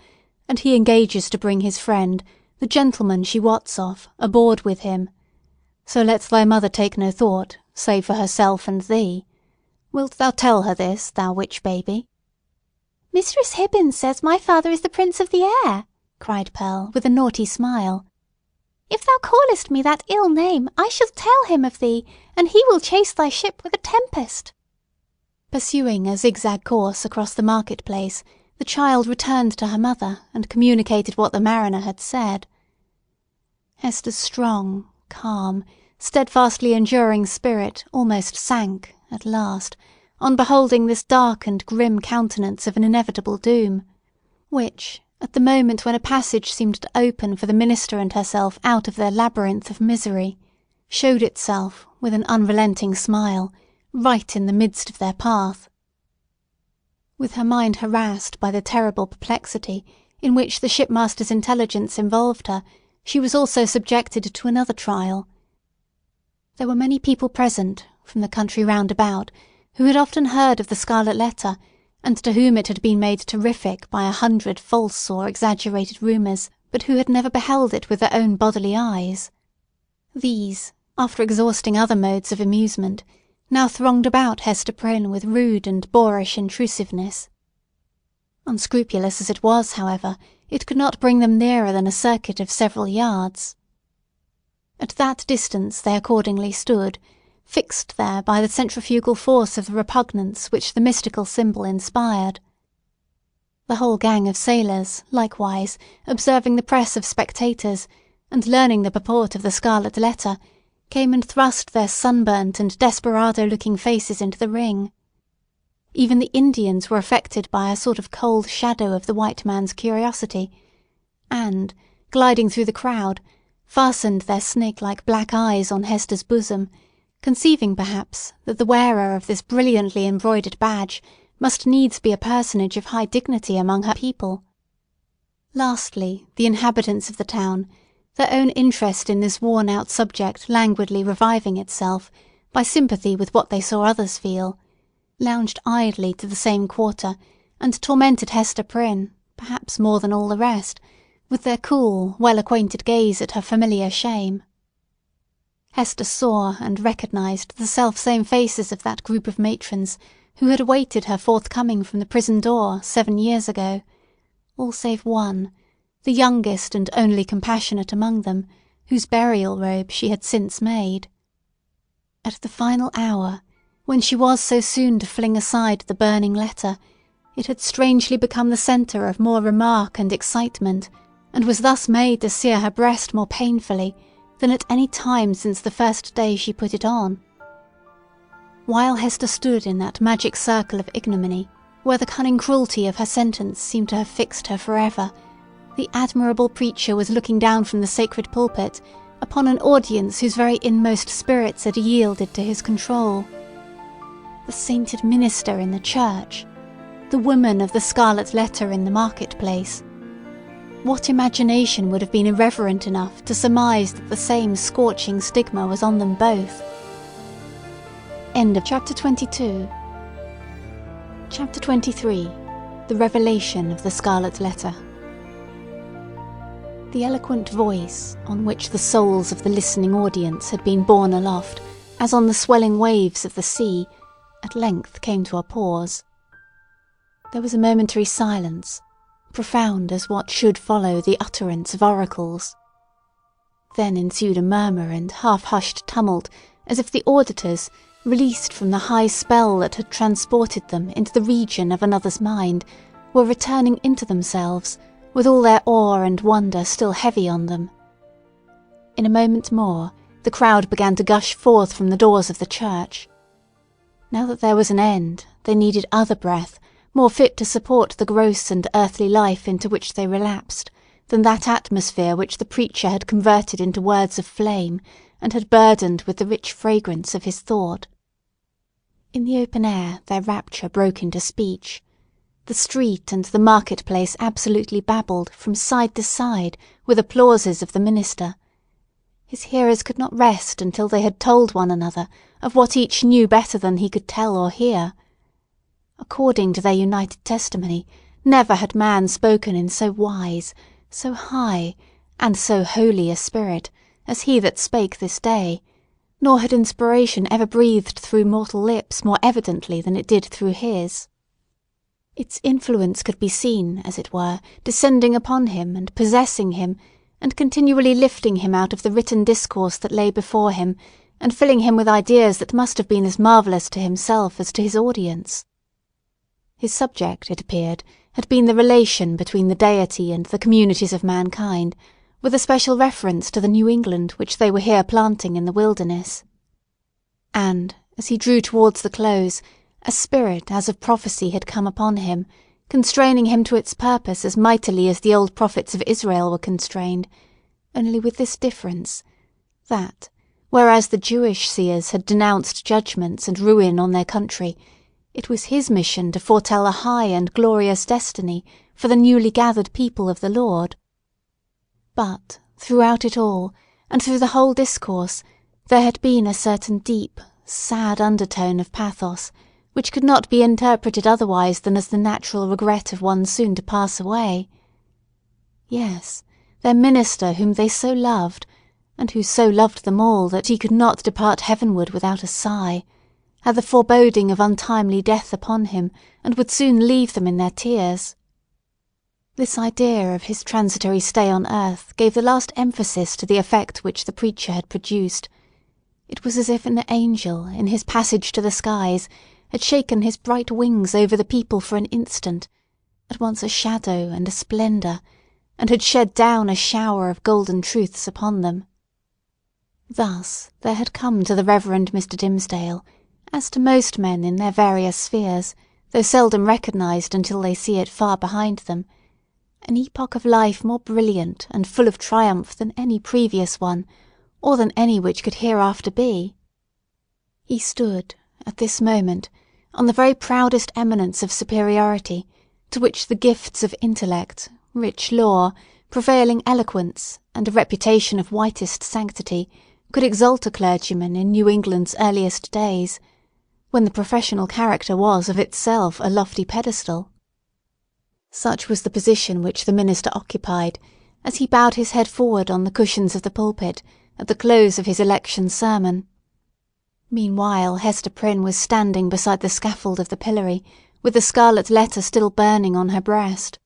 and he engages to bring his friend, the gentleman she wots of, aboard with him. So let thy mother take no thought, save for herself and thee. Wilt thou tell her this, thou witch-baby?" "Mistress Hibbins says my father is the Prince of the Air," cried Pearl, with a naughty smile. "If thou callest me that ill name, I shall tell him of thee, and he will chase thy ship with a tempest." Pursuing a zigzag course across the market-place, the child returned to her mother and communicated what the mariner had said. Hester's strong, calm, steadfastly enduring spirit almost sank, at last, on beholding this dark and grim countenance of an inevitable doom, which, at the moment when a passage seemed to open for the minister and herself out of their labyrinth of misery, showed itself, with an unrelenting smile, right in the midst of their path. With her mind harassed by the terrible perplexity in which the shipmaster's intelligence involved her, she was also subjected to another trial. There were many people present, from the country round about, who had often heard of the Scarlet Letter, and to whom it had been made terrific by 100 false or exaggerated rumours, but who had never beheld it with their own bodily eyes. These, after exhausting other modes of amusement, now thronged about Hester Prynne with rude and boorish intrusiveness. Unscrupulous as it was, however, it could not bring them nearer than a circuit of several yards. At that distance they accordingly stood, fixed there by the centrifugal force of the repugnance which the mystical symbol inspired. The whole gang of sailors, likewise, observing the press of spectators, and learning the purport of the Scarlet Letter, came and thrust their sunburnt and desperado-looking faces into the ring. Even the Indians were affected by a sort of cold shadow of the white man's curiosity, and, gliding through the crowd, fastened their snake-like black eyes on Hester's bosom, conceiving, perhaps, that the wearer of this brilliantly embroidered badge must needs be a personage of high dignity among her people. Lastly, the inhabitants of the town, their own interest in this worn-out subject languidly reviving itself, by sympathy with what they saw others feel, lounged idly to the same quarter, and tormented Hester Prynne, perhaps more than all the rest, with their cool, well-acquainted gaze at her familiar shame. Hester saw and recognised the self-same faces of that group of matrons who had awaited her forthcoming from the prison door 7 years ago, all save one, the youngest and only compassionate among them, whose burial robe she had since made. At the final hour, when she was so soon to fling aside the burning letter, it had strangely become the centre of more remark and excitement, and was thus made to sear her breast more painfully than at any time since the first day she put it on. While Hester stood in that magic circle of ignominy, where the cunning cruelty of her sentence seemed to have fixed her forever, the admirable preacher was looking down from the sacred pulpit upon an audience whose very inmost spirits had yielded to his control. The sainted minister in the church, the woman of the Scarlet Letter in the market-place. What imagination would have been irreverent enough to surmise that the same scorching stigma was on them both? End of Chapter 22. Chapter 23. The Revelation of the Scarlet Letter. The eloquent voice, on which the souls of the listening audience had been borne aloft, as on the swelling waves of the sea, at length came to a pause. There was a momentary silence, profound as what should follow the utterance of oracles. Then ensued a murmur and half-hushed tumult, as if the auditors, released from the high spell that had transported them into the region of another's mind, were returning into themselves, with all their awe and wonder still heavy on them. In a moment more, the crowd began to gush forth from the doors of the church. Now that there was an end, they needed other breath, more fit to support the gross and earthly life into which they relapsed, than that atmosphere which the preacher had converted into words of flame, and had burdened with the rich fragrance of his thought. In the open air their rapture broke into speech. The street and the market-place absolutely babbled from side to side with applauses of the minister. His hearers could not rest until they had told one another of what each knew better than he could tell or hear. According to their united testimony, never had man spoken in so wise, so high, and so holy a spirit as he that spake this day, nor had inspiration ever breathed through mortal lips more evidently than it did through his. Its influence could be seen, as it were, descending upon him and possessing him, and continually lifting him out of the written discourse that lay before him, and filling him with ideas that must have been as marvellous to himself as to his audience. His subject, it appeared, had been the relation between the deity and the communities of mankind, with a special reference to the New England which they were here planting in the wilderness. And, as he drew towards the close, a spirit as of prophecy had come upon him, constraining him to its purpose as mightily as the old prophets of Israel were constrained, only with this difference, that, whereas the Jewish seers had denounced judgments and ruin on their country, it was his mission to foretell a high and glorious destiny for the newly gathered people of the Lord. But, throughout it all, and through the whole discourse, there had been a certain deep, sad undertone of pathos, which could not be interpreted otherwise than as the natural regret of one soon to pass away. Yes, their minister whom they so loved, and who so loved them all that he could not depart heavenward without a sigh, had the foreboding of untimely death upon him, and would soon leave them in their tears. This idea of his transitory stay on earth gave the last emphasis to the effect which the preacher had produced. It was as if an angel, in his passage to the skies, had shaken his bright wings over the people for an instant, at once a shadow and a splendour, and had shed down a shower of golden truths upon them. Thus there had come to the Reverend Mr. Dimmesdale, as to most men in their various spheres, though seldom recognised until they see it far behind them, an epoch of life more brilliant and full of triumph than any previous one, or than any which could hereafter be. He stood, at this moment, on the very proudest eminence of superiority, to which the gifts of intellect, rich lore, prevailing eloquence, and a reputation of whitest sanctity could exalt a clergyman in New England's earliest days, when the professional character was of itself a lofty pedestal. Such was the position which the minister occupied, as he bowed his head forward on the cushions of the pulpit at the close of his election sermon. Meanwhile Hester Prynne was standing beside the scaffold of the pillory, with the scarlet letter still burning on her breast.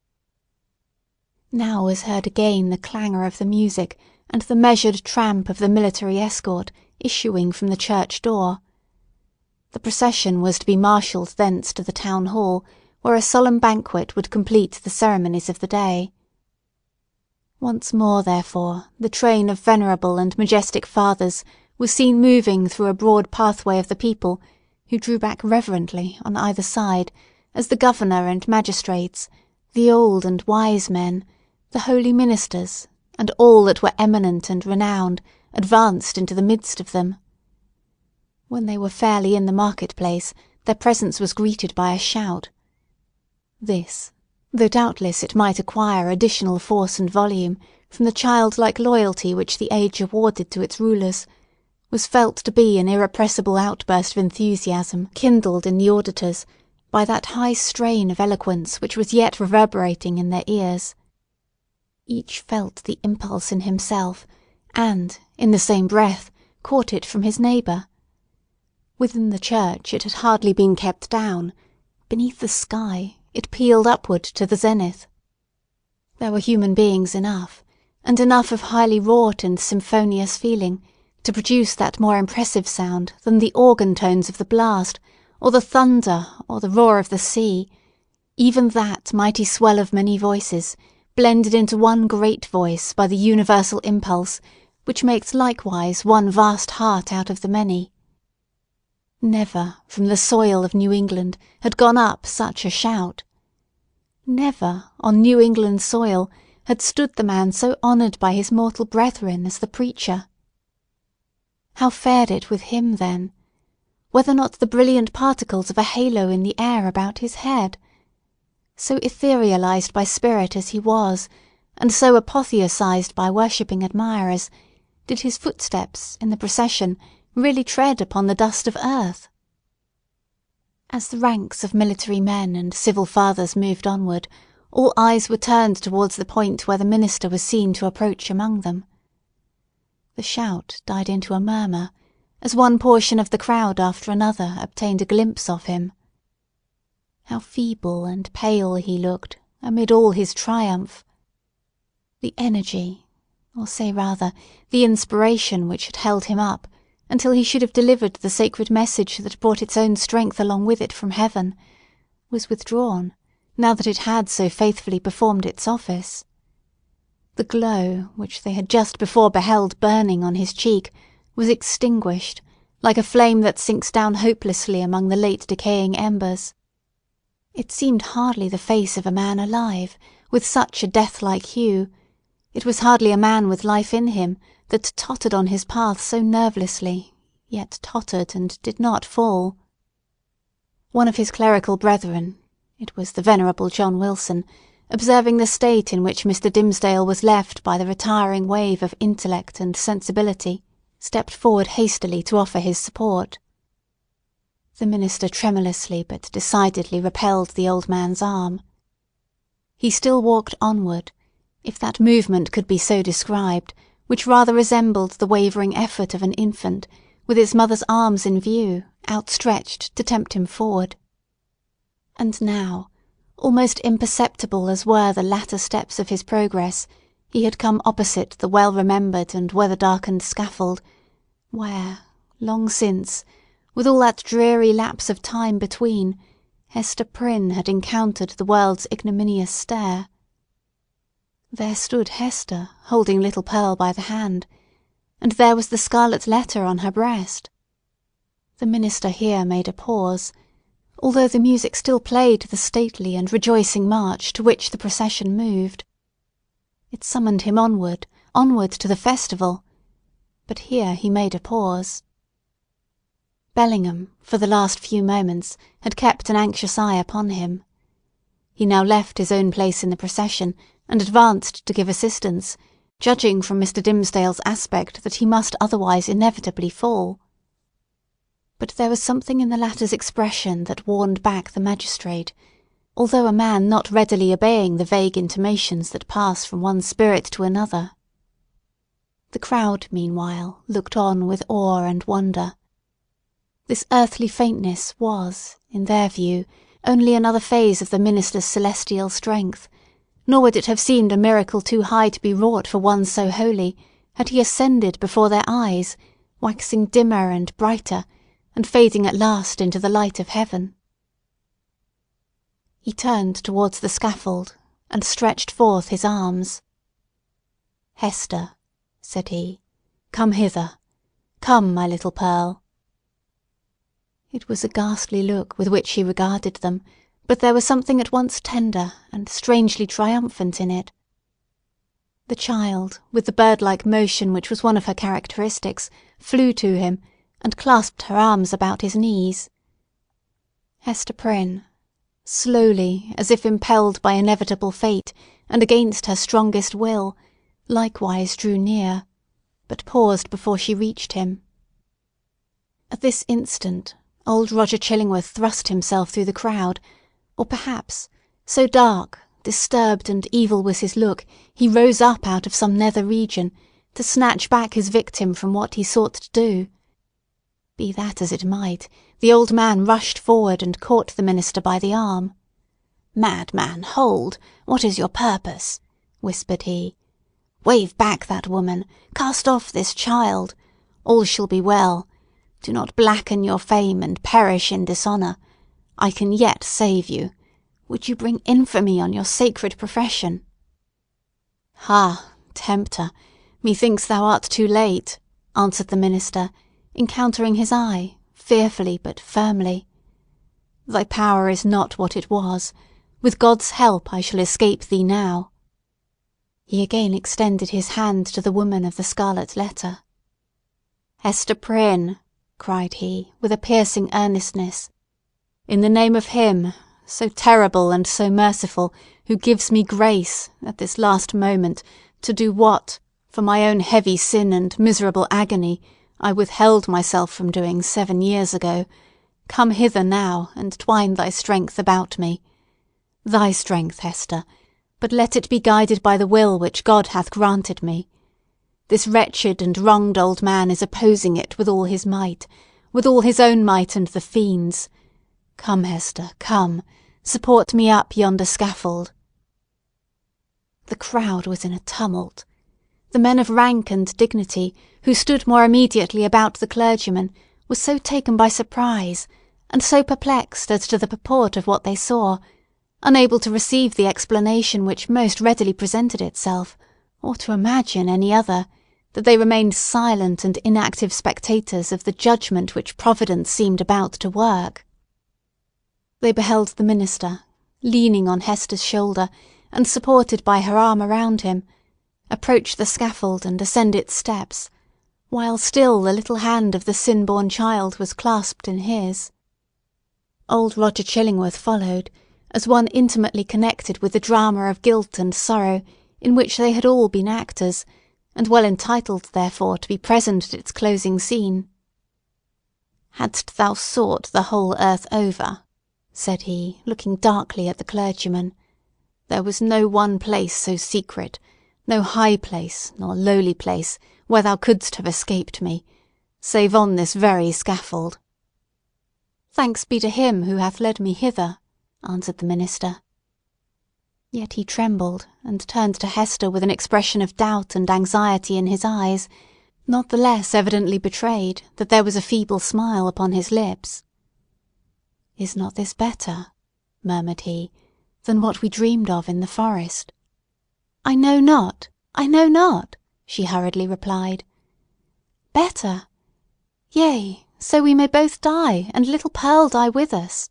Now was heard again the clangor of the music and the measured tramp of the military escort issuing from the church door. The procession was to be marshalled thence to the town hall, where a solemn banquet would complete the ceremonies of the day. Once more, therefore, the train of venerable and majestic fathers was seen moving through a broad pathway of the people, who drew back reverently on either side, as the governor and magistrates, the old and wise men, the holy ministers, and all that were eminent and renowned, advanced into the midst of them. When they were fairly in the market-place, their presence was greeted by a shout. This, though doubtless it might acquire additional force and volume from the childlike loyalty which the age awarded to its rulers, was felt to be an irrepressible outburst of enthusiasm kindled in the auditors by that high strain of eloquence which was yet reverberating in their ears. Each felt the impulse in himself, and, in the same breath, caught it from his neighbour. Within the church it had hardly been kept down. Beneath the sky it pealed upward to the zenith. There were human beings enough, and enough of highly wrought and symphonious feeling, to produce that more impressive sound than the organ tones of the blast, or the thunder, or the roar of the sea, even that mighty swell of many voices, blended into one great voice by the universal impulse, which makes likewise one vast heart out of the many. Never from the soil of New England had gone up such a shout. Never on New England soil had stood the man so honoured by his mortal brethren as the preacher. How fared it with him, then? Were there not the brilliant particles of a halo in the air about his head? So etherealized by spirit as he was, and so apotheosized by worshipping admirers, did his footsteps in the procession really tread upon the dust of earth? As the ranks of military men and civil fathers moved onward, all eyes were turned towards the point where the minister was seen to approach among them. The shout died into a murmur, as one portion of the crowd after another obtained a glimpse of him. How feeble and pale he looked amid all his triumph! The energy, or say rather, the inspiration which had held him up, until he should have delivered the sacred message that brought its own strength along with it from heaven, was withdrawn, now that it had so faithfully performed its office. The glow, which they had just before beheld burning on his cheek, was extinguished, like a flame that sinks down hopelessly among the late decaying embers. It seemed hardly the face of a man alive, with such a death-like hue. It was hardly a man with life in him, that tottered on his path so nervelessly, yet tottered and did not fall. One of his clerical brethren, it was the venerable John Wilson, observing the state in which Mr. Dimmesdale was left by the retiring wave of intellect and sensibility, stepped forward hastily to offer his support. The minister tremulously but decidedly repelled the old man's arm. He still walked onward, if that movement could be so described, which rather resembled the wavering effort of an infant, with its mother's arms in view, outstretched to tempt him forward. And now, almost imperceptible as were the latter steps of his progress, he had come opposite the well-remembered and weather-darkened scaffold, where, long since, with all that dreary lapse of time between, Hester Prynne had encountered the world's ignominious stare. There stood Hester, holding little Pearl by the hand, and there was the scarlet letter on her breast. The minister here made a pause, although the music still played the stately and rejoicing march to which the procession moved. It summoned him onward, onward to the festival, but here he made a pause. Bellingham, for the last few moments, had kept an anxious eye upon him. He now left his own place in the procession, and advanced to give assistance, judging from Mr. Dimmesdale's aspect that he must otherwise inevitably fall. But there was something in the latter's expression that warned back the magistrate, although a man not readily obeying the vague intimations that pass from one spirit to another. The crowd, meanwhile, looked on with awe and wonder. This earthly faintness was, in their view, only another phase of the minister's celestial strength, nor would it have seemed a miracle too high to be wrought for one so holy, had he ascended before their eyes, waxing dimmer and brighter, and fading at last into the light of heaven. He turned towards the scaffold, and stretched forth his arms. "Hester," said he, "come hither. Come, my little Pearl." It was a ghastly look with which he regarded them, but there was something at once tender and strangely triumphant in it. The child, with the bird-like motion which was one of her characteristics, flew to him, and clasped her arms about his knees. Hester Prynne, slowly, as if impelled by inevitable fate, and against her strongest will, likewise drew near, but paused before she reached him. At this instant, old Roger Chillingworth thrust himself through the crowd, or perhaps, so dark, disturbed, and evil was his look, he rose up out of some nether region, to snatch back his victim from what he sought to do. Be that as it might, the old man rushed forward and caught the minister by the arm. "Madman, hold! What is your purpose?" whispered he. "Wave back that woman! Cast off this child! All shall be well. Do not blacken your fame and perish in dishonour. I can yet save you. Would you bring infamy on your sacred profession?" "Ha, tempter! Methinks thou art too late," answered the minister, encountering his eye, fearfully but firmly. "Thy power is not what it was. With God's help I shall escape thee now." He again extended his hand to the woman of the scarlet letter. "Hester Prynne," cried he, with a piercing earnestness, "in the name of Him, so terrible and so merciful, who gives me grace, at this last moment, to do what, for my own heavy sin and miserable agony, I withheld myself from doing 7 years ago, come hither now, and twine thy strength about me. Thy strength, Hester, but let it be guided by the will which God hath granted me. This wretched and wronged old man is opposing it with all his might, with all his own might and the fiend's. Come, Hester, come, support me up yonder scaffold." The crowd was in a tumult. The men of rank and dignity, who stood more immediately about the clergyman, were so taken by surprise, and so perplexed as to the purport of what they saw, unable to receive the explanation which most readily presented itself, or to imagine any other, that they remained silent and inactive spectators of the judgment which Providence seemed about to work. They beheld the minister, leaning on Hester's shoulder, and supported by her arm around him, approach the scaffold and ascend its steps, while still the little hand of the sin-born child was clasped in his. Old Roger Chillingworth followed, as one intimately connected with the drama of guilt and sorrow in which they had all been actors, and well entitled, therefore, to be present at its closing scene. "Hadst thou sought the whole earth over," said he, looking darkly at the clergyman, "there was no one place so secret, no high place nor lowly place, where thou couldst have escaped me, save on this very scaffold." "Thanks be to Him who hath led me hither," answered the minister. Yet he trembled, and turned to Hester with an expression of doubt and anxiety in his eyes, not the less evidently betrayed that there was a feeble smile upon his lips. "Is not this better," murmured he, "than what we dreamed of in the forest?" "I know not, I know not," she hurriedly replied. "Better? Yea, so we may both die, and little Pearl die with us."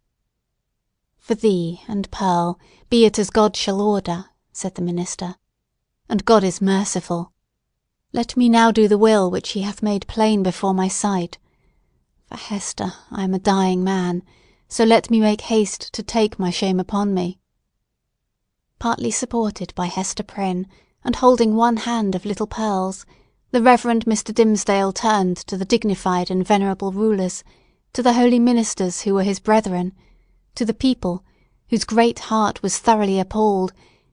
"For thee and Pearl, be it as God shall order," said the minister. "And God is merciful. Let me now do the will which He hath made plain before my sight. For Hester, I am a dying man, so let me make haste to take my shame upon me." Partly supported by Hester Prynne, and holding one hand of little Pearl's, the Reverend Mr. Dimmesdale turned to the dignified and venerable rulers, to the holy ministers who were his brethren, to the people, whose great heart was thoroughly appalled,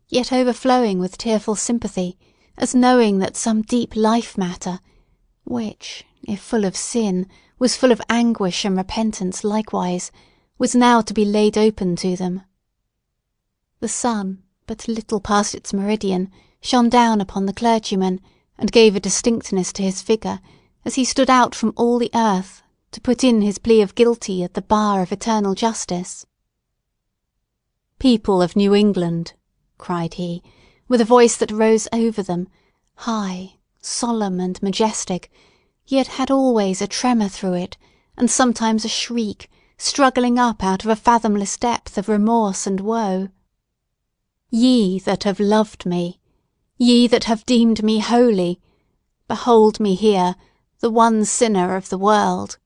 yet overflowing with tearful sympathy, as knowing that some deep life-matter, which, if full of sin, was full of anguish and repentance likewise, was now to be laid open to them. The sun, but little past its meridian, shone down upon the clergyman, and gave a distinctness to his figure, as he stood out from all the earth, to put in his plea of guilty at the bar of eternal justice. "People of New England," cried he, with a voice that rose over them, high, solemn, and majestic, yet had always a tremor through it, and sometimes a shriek, struggling up out of a fathomless depth of remorse and woe. "Ye that have loved me, ye that have deemed me holy, behold me here, the one sinner of the world.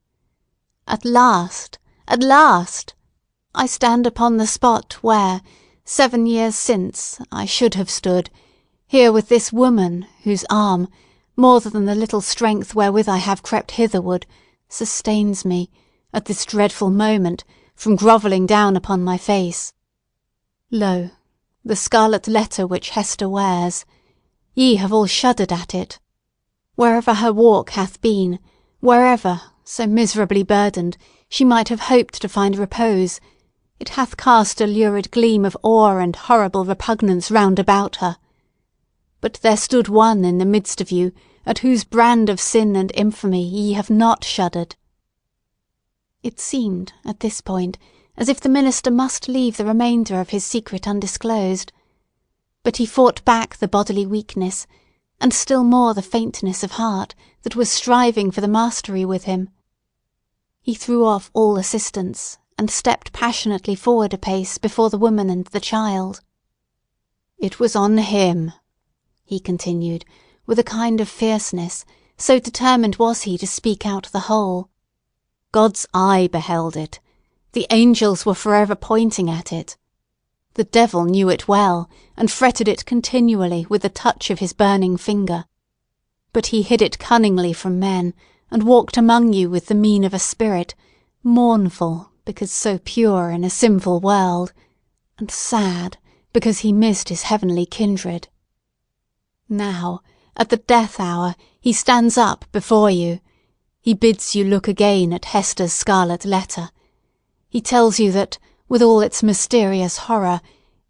At last, at last! I stand upon the spot where, 7 years since, I should have stood, here with this woman, whose arm, more than the little strength wherewith I have crept hitherward, sustains me, at this dreadful moment, from grovelling down upon my face. Lo, the scarlet letter which Hester wears! Ye have all shuddered at it. Wherever her walk hath been, wherever, so miserably burdened, she might have hoped to find repose, it hath cast a lurid gleam of awe and horrible repugnance round about her. But there stood one in the midst of you, at whose brand of sin and infamy ye have not shuddered." It seemed, at this point, as if the minister must leave the remainder of his secret undisclosed. But he fought back the bodily weakness, and still more the faintness of heart, that was striving for the mastery with him. He threw off all assistance, and stepped passionately forward a pace before the woman and the child. "It was on him," he continued, with a kind of fierceness, so determined was he to speak out the whole. "God's eye beheld it. The angels were forever pointing at it. The devil knew it well, and fretted it continually with the touch of his burning finger. But he hid it cunningly from men, and walked among you with the mien of a spirit, mournful, because so pure in a sinful world, and sad, because he missed his heavenly kindred. Now, at the death hour, he stands up before you. He bids you look again at Hester's scarlet letter. He tells you that, with all its mysterious horror,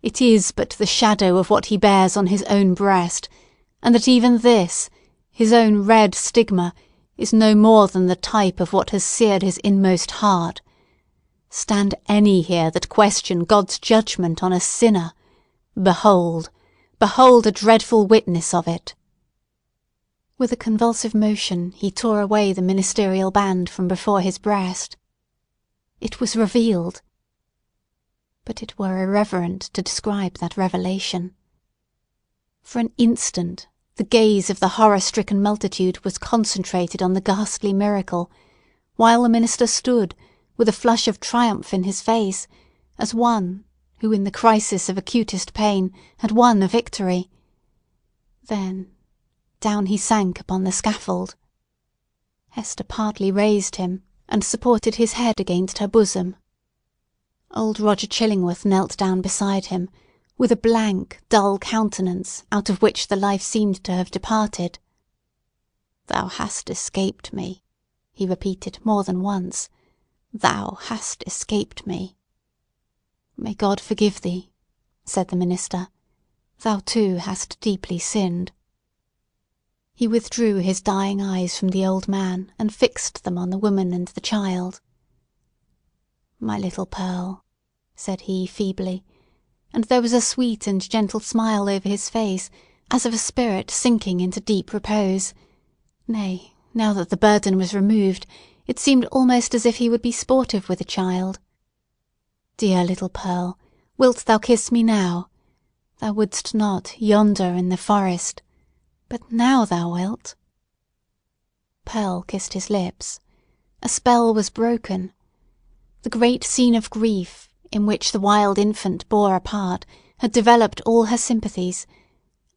it is but the shadow of what he bears on his own breast, and that even this, his own red stigma, is no more than the type of what has seared his inmost heart. Stand any here that question God's judgment on a sinner. Behold, behold a dreadful witness of it." With a convulsive motion he tore away the ministerial band from before his breast. It was revealed. But it were irreverent to describe that revelation. For an instant the gaze of the horror-stricken multitude was concentrated on the ghastly miracle, while the minister stood, with a flush of triumph in his face, as one who in the crisis of acutest pain had won a victory. Then down he sank upon the scaffold. Hester partly raised him, and supported his head against her bosom. Old Roger Chillingworth knelt down beside him, with a blank, dull countenance, out of which the life seemed to have departed. "Thou hast escaped me," he repeated more than once. "Thou hast escaped me." "May God forgive thee," said the minister. "Thou too hast deeply sinned." He withdrew his dying eyes from the old man, and fixed them on the woman and the child. "My little Pearl," said he feebly, and there was a sweet and gentle smile over his face, as of a spirit sinking into deep repose. Nay, now that the burden was removed, it seemed almost as if he would be sportive with the child. "Dear little Pearl, wilt thou kiss me now? Thou wouldst not yonder in the forest, but now thou wilt." Pearl kissed his lips. A spell was broken. The great scene of grief, in which the wild infant bore a part, had developed all her sympathies,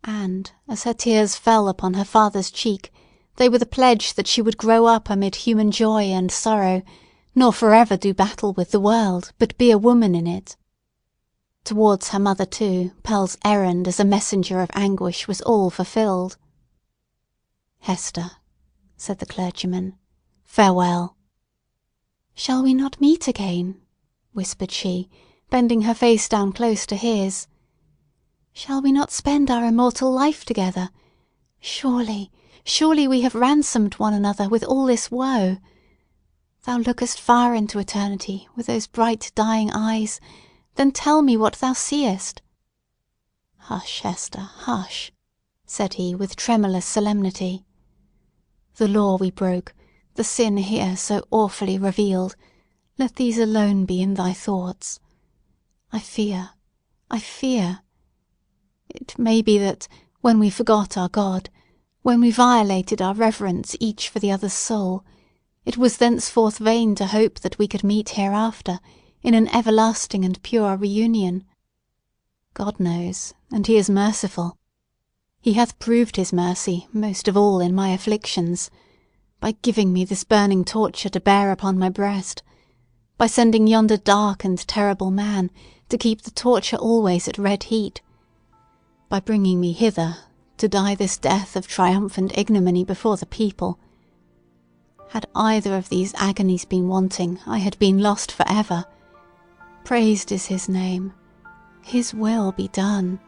and, as her tears fell upon her father's cheek, they were the pledge that she would grow up amid human joy and sorrow, nor forever do battle with the world, but be a woman in it. Towards her mother, too, Pearl's errand as a messenger of anguish was all fulfilled. "Hester," said the clergyman, "farewell." "Shall we not meet again?" whispered she, bending her face down close to his. "Shall we not spend our immortal life together? Surely, surely we have ransomed one another with all this woe. Thou lookest far into eternity with those bright dying eyes, then tell me what thou seest." "Hush, Hester, hush," said he with tremulous solemnity. "The law we broke, the sin here so awfully revealed, let these alone be in thy thoughts. I fear. It may be that, when we forgot our God, when we violated our reverence each for the other's soul, it was thenceforth vain to hope that we could meet hereafter, in an everlasting and pure reunion. God knows, and he is merciful. He hath proved his mercy, most of all in my afflictions, by giving me this burning torture to bear upon my breast, by sending yonder dark and terrible man to keep the torture always at red heat, by bringing me hither to die this death of triumphant ignominy before the people. Had either of these agonies been wanting, I had been lost for ever. Praised is his name. His will be done.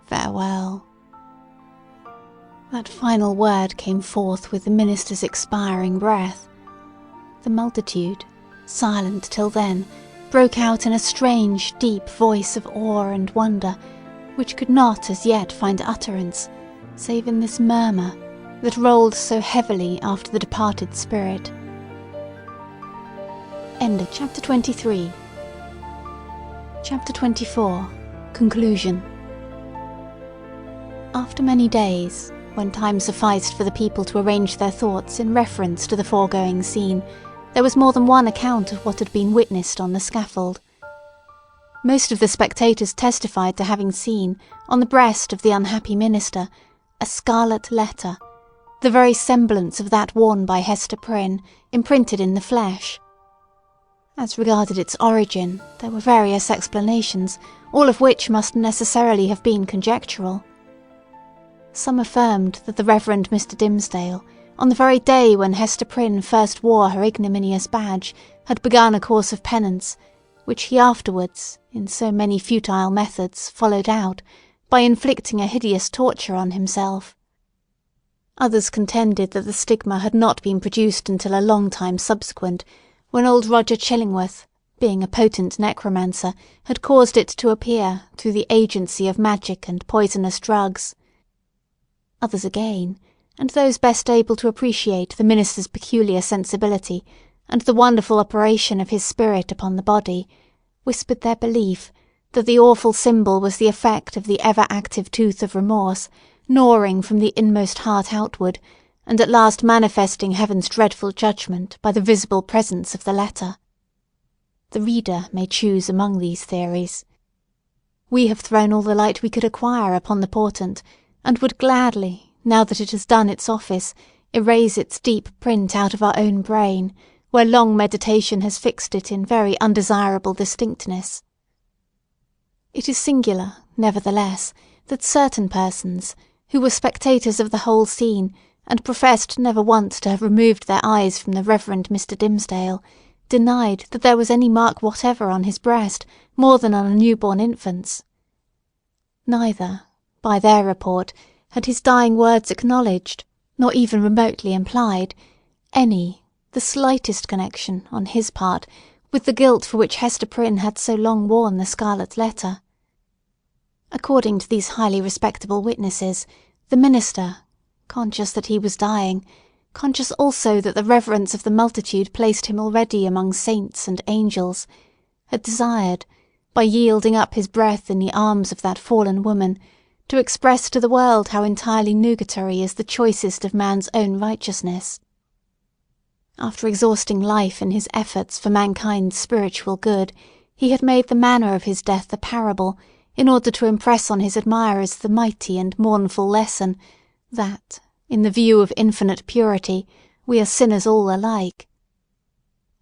Farewell." That final word came forth with the minister's expiring breath. The multitude, silent till then, broke out in a strange, deep voice of awe and wonder, which could not as yet find utterance, save in this murmur that rolled so heavily after the departed spirit. End of Chapter 23. Chapter 24. Conclusion. After many days, when time sufficed for the people to arrange their thoughts in reference to the foregoing scene, there was more than one account of what had been witnessed on the scaffold. Most of the spectators testified to having seen, on the breast of the unhappy minister, a scarlet letter, the very semblance of that worn by Hester Prynne, imprinted in the flesh. As regarded its origin, there were various explanations, all of which must necessarily have been conjectural. Some affirmed that the Reverend Mr. Dimmesdale, on the very day when Hester Prynne first wore her ignominious badge, had begun a course of penance, which he afterwards, in so many futile methods, followed out, by inflicting a hideous torture on himself. Others contended that the stigma had not been produced until a long time subsequent, when old Roger Chillingworth, being a potent necromancer, had caused it to appear through the agency of magic and poisonous drugs. Others again, and those best able to appreciate the minister's peculiar sensibility and the wonderful operation of his spirit upon the body, whispered their belief that the awful symbol was the effect of the ever-active tooth of remorse, gnawing from the inmost heart outward, and at last manifesting heaven's dreadful judgment by the visible presence of the letter. The reader may choose among these theories. We have thrown all the light we could acquire upon the portent, and would gladly, now that it has done its office, erase its deep print out of our own brain, where long meditation has fixed it in very undesirable distinctness. It is singular, nevertheless, that certain persons, who were spectators of the whole scene, and professed never once to have removed their eyes from the Reverend Mr. Dimmesdale, denied that there was any mark whatever on his breast, more than on a newborn infant's. Neither, by their report, had his dying words acknowledged, nor even remotely implied, the slightest connection, on his part, with the guilt for which Hester Prynne had so long worn the scarlet letter. According to these highly respectable witnesses, the minister, conscious that he was dying, conscious also that the reverence of the multitude placed him already among saints and angels, had desired, by yielding up his breath in the arms of that fallen woman, to express to the world how entirely nugatory is the choicest of man's own righteousness. After exhausting life in his efforts for mankind's spiritual good, he had made the manner of his death a parable, in order to impress on his admirers the mighty and mournful lesson that, in the view of infinite purity, we are sinners all alike.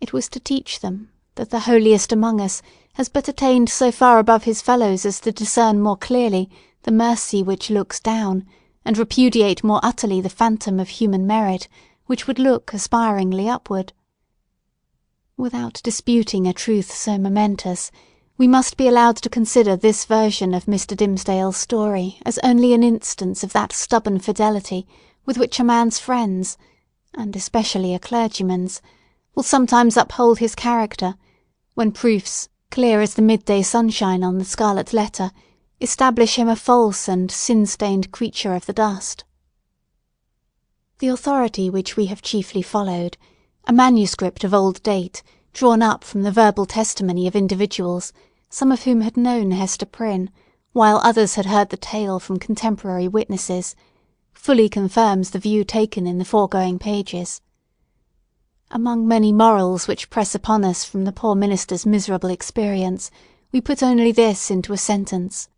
It was to teach them that the holiest among us has but attained so far above his fellows as to discern more clearly the mercy which looks down, and repudiate more utterly the phantom of human merit, which would look aspiringly upward. Without disputing a truth so momentous, we must be allowed to consider this version of Mr. Dimmesdale's story as only an instance of that stubborn fidelity with which a man's friends, and especially a clergyman's, will sometimes uphold his character, when proofs, clear as the midday sunshine on the scarlet letter, establish him a false and sin-stained creature of the dust. The authority which we have chiefly followed, a manuscript of old date, drawn up from the verbal testimony of individuals, some of whom had known Hester Prynne, while others had heard the tale from contemporary witnesses, fully confirms the view taken in the foregoing pages. Among many morals which press upon us from the poor minister's miserable experience, we put only this into a sentence: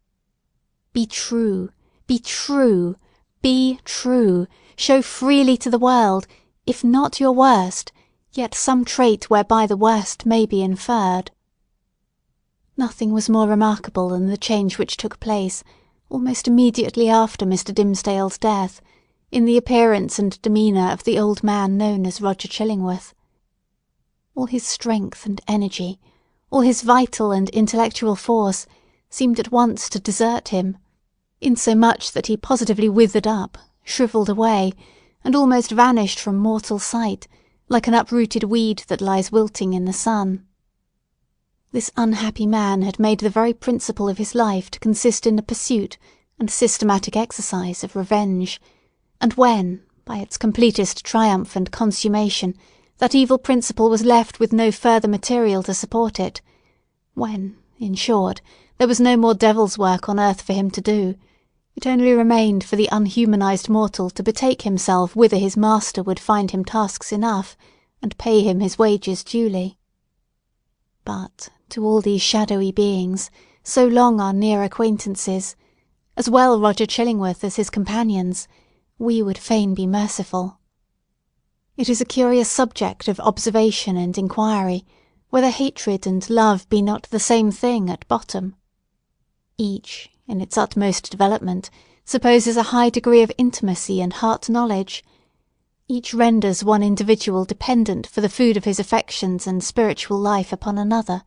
Be true, be true, be true, show freely to the world, if not your worst, yet some trait whereby the worst may be inferred. Nothing was more remarkable than the change which took place, almost immediately after Mr. Dimmesdale's death, in the appearance and demeanour of the old man known as Roger Chillingworth. All his strength and energy, all his vital and intellectual force, seemed at once to desert him, insomuch that he positively withered up, shrivelled away, and almost vanished from mortal sight, like an uprooted weed that lies wilting in the sun. This unhappy man had made the very principle of his life to consist in the pursuit and systematic exercise of revenge, and when, by its completest triumph and consummation, that evil principle was left with no further material to support it, when, in short, there was no more devil's work on earth for him to do, it only remained for the unhumanized mortal to betake himself whither his master would find him tasks enough, and pay him his wages duly. But to all these shadowy beings, so long our near acquaintances, as well Roger Chillingworth as his companions, we would fain be merciful. It is a curious subject of observation and inquiry, whether hatred and love be not the same thing at bottom. Each, in its utmost development, supposes a high degree of intimacy and heart-knowledge. Each renders one individual dependent for the food of his affections and spiritual life upon another.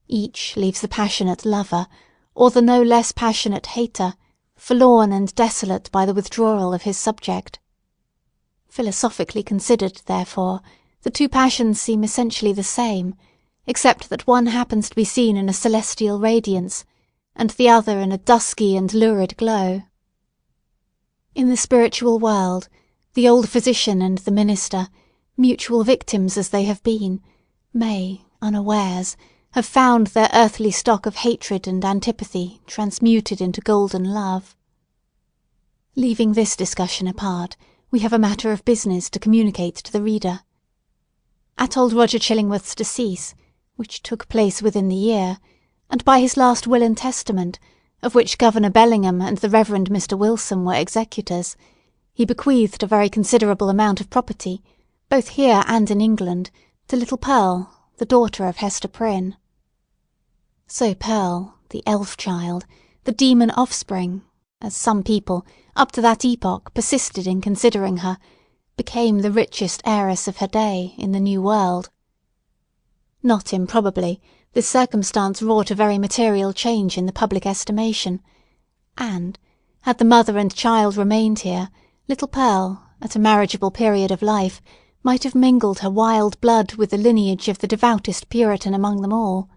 Each leaves the passionate lover, or the no less passionate hater, forlorn and desolate by the withdrawal of his subject. Philosophically considered, therefore, the two passions seem essentially the same, except that one happens to be seen in a celestial radiance, and the other in a dusky and lurid glow. In the spiritual world, the old physician and the minister, mutual victims as they have been, may, unawares, have found their earthly stock of hatred and antipathy transmuted into golden love. Leaving this discussion apart, we have a matter of business to communicate to the reader. At old Roger Chillingworth's decease, which took place within the year, and by his last will and testament, of which Governor Bellingham and the Reverend Mr. Wilson were executors, he bequeathed a very considerable amount of property, both here and in England, to little Pearl, the daughter of Hester Prynne. So Pearl, the elf child, the demon offspring, as some people, up to that epoch, persisted in considering her, became the richest heiress of her day in the New World. Not improbably, this circumstance wrought a very material change in the public estimation, and, had the mother and child remained here, little Pearl, at a marriageable period of life, might have mingled her wild blood with the lineage of the devoutest Puritan among them all.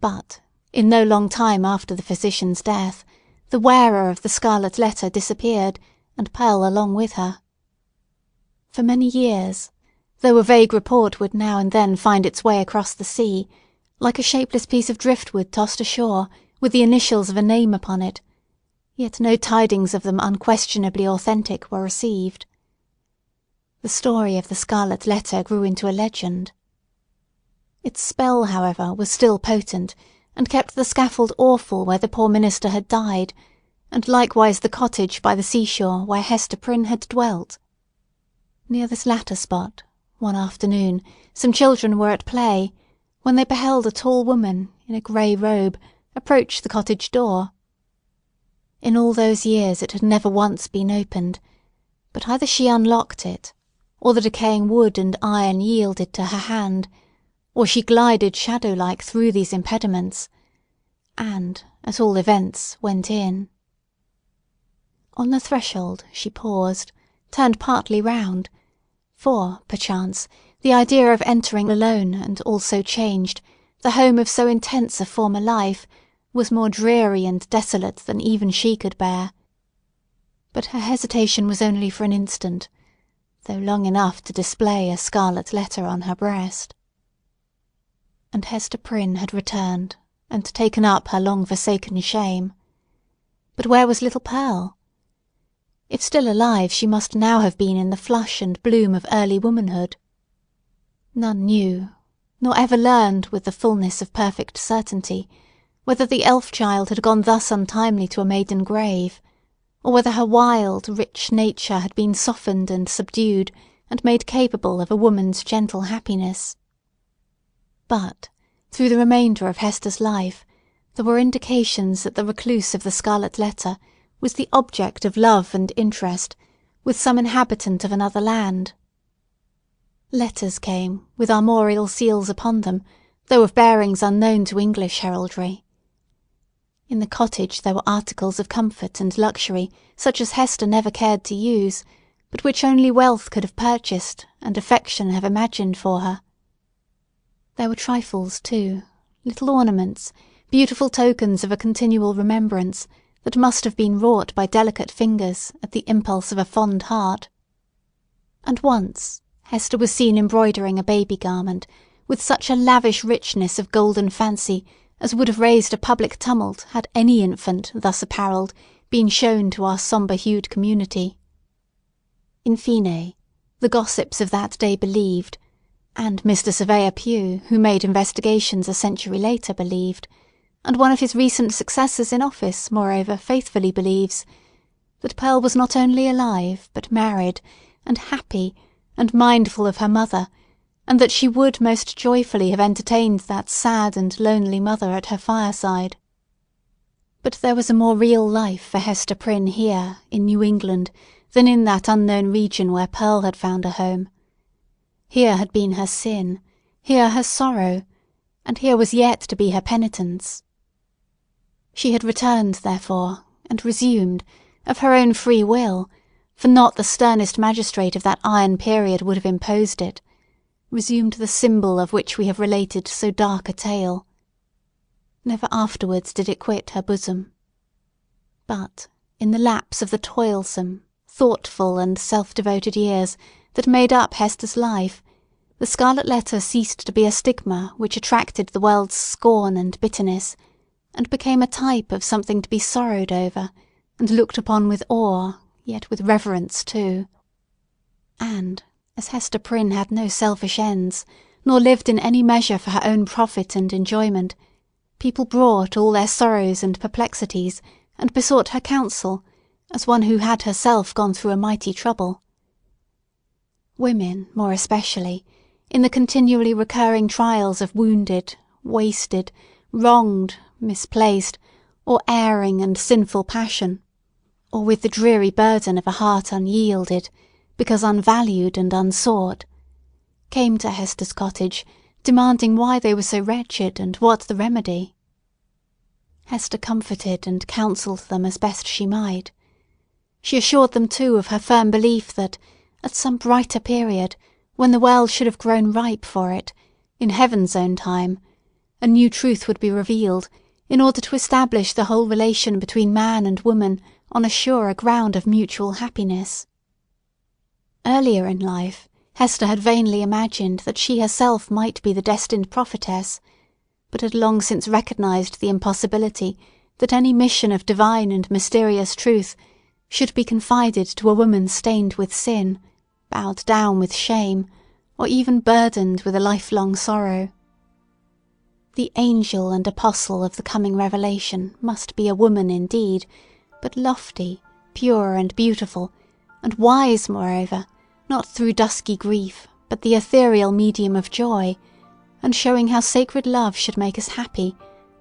But, in no long time after the physician's death, the wearer of the scarlet letter disappeared, and Pearl along with her. For many years, though a vague report would now and then find its way across the sea, like a shapeless piece of driftwood tossed ashore, with the initials of a name upon it, yet no tidings of them unquestionably authentic were received. The story of the scarlet letter grew into a legend. Its spell, however, was still potent, and kept the scaffold awful where the poor minister had died, and likewise the cottage by the seashore where Hester Prynne had dwelt. Near this latter spot, one afternoon, some children were at play, when they beheld a tall woman, in a grey robe, approach the cottage door. In all those years it had never once been opened, but either she unlocked it, or the decaying wood and iron yielded to her hand, or she glided shadow-like through these impediments, and, at all events, went in. On the threshold she paused, turned partly round, for, perchance, the idea of entering alone and also changed, the home of so intense a former life, was more dreary and desolate than even she could bear. But her hesitation was only for an instant, though long enough to display a scarlet letter on her breast. And Hester Prynne had returned, and taken up her long-forsaken shame. But where was little Pearl? If still alive, she must now have been in the flush and bloom of early womanhood. None knew, nor ever learned with the fullness of perfect certainty, whether the elf-child had gone thus untimely to a maiden grave, or whether her wild, rich nature had been softened and subdued, and made capable of a woman's gentle happiness. But, through the remainder of Hester's life, there were indications that the recluse of the scarlet letter was the object of love and interest, with some inhabitant of another land. Letters came, with armorial seals upon them, though of bearings unknown to English heraldry. In the cottage there were articles of comfort and luxury such as Hester never cared to use, but which only wealth could have purchased and affection have imagined for her. There were trifles, too, little ornaments, beautiful tokens of a continual remembrance, that must have been wrought by delicate fingers at the impulse of a fond heart. And once Hester was seen embroidering a baby garment with such a lavish richness of golden fancy as would have raised a public tumult had any infant, thus apparelled, been shown to our sombre-hued community. In fine, the gossips of that day believed, and Mr. Surveyor Pugh, who made investigations a century later, believed, and one of his recent successors in office, moreover, faithfully believes, that Pearl was not only alive, but married, and happy, and mindful of her mother, and that she would most joyfully have entertained that sad and lonely mother at her fireside. But there was a more real life for Hester Prynne here, in New England, than in that unknown region where Pearl had found a home. Here had been her sin, here her sorrow, and here was yet to be her penitence. She had returned, therefore, and resumed, of her own free will, for not the sternest magistrate of that iron period would have imposed it, resumed the symbol of which we have related so dark a tale. Never afterwards did it quit her bosom. But, in the lapse of the toilsome, thoughtful, and self-devoted years that made up Hester's life, the Scarlet Letter ceased to be a stigma which attracted the world's scorn and bitterness, and became a type of something to be sorrowed over, and looked upon with awe, yet with reverence too. And, as Hester Prynne had no selfish ends, nor lived in any measure for her own profit and enjoyment, people brought all their sorrows and perplexities, and besought her counsel, as one who had herself gone through a mighty trouble. Women, more especially, in the continually recurring trials of wounded, wasted, wronged, misplaced, or erring and sinful passion, or with the dreary burden of a heart unyielded, because unvalued and unsought, came to Hester's cottage, demanding why they were so wretched and what the remedy. Hester comforted and counselled them as best she might. She assured them too of her firm belief that, at some brighter period, when the world should have grown ripe for it, in Heaven's own time, a new truth would be revealed, in order to establish the whole relation between man and woman on a surer ground of mutual happiness. Earlier in life, Hester had vainly imagined that she herself might be the destined prophetess, but had long since recognized the impossibility that any mission of divine and mysterious truth should be confided to a woman stained with sin, bowed down with shame, or even burdened with a lifelong sorrow. The angel and apostle of the coming revelation must be a woman indeed, but lofty, pure, and beautiful, and wise, moreover, not through dusky grief, but the ethereal medium of joy, and showing how sacred love should make us happy,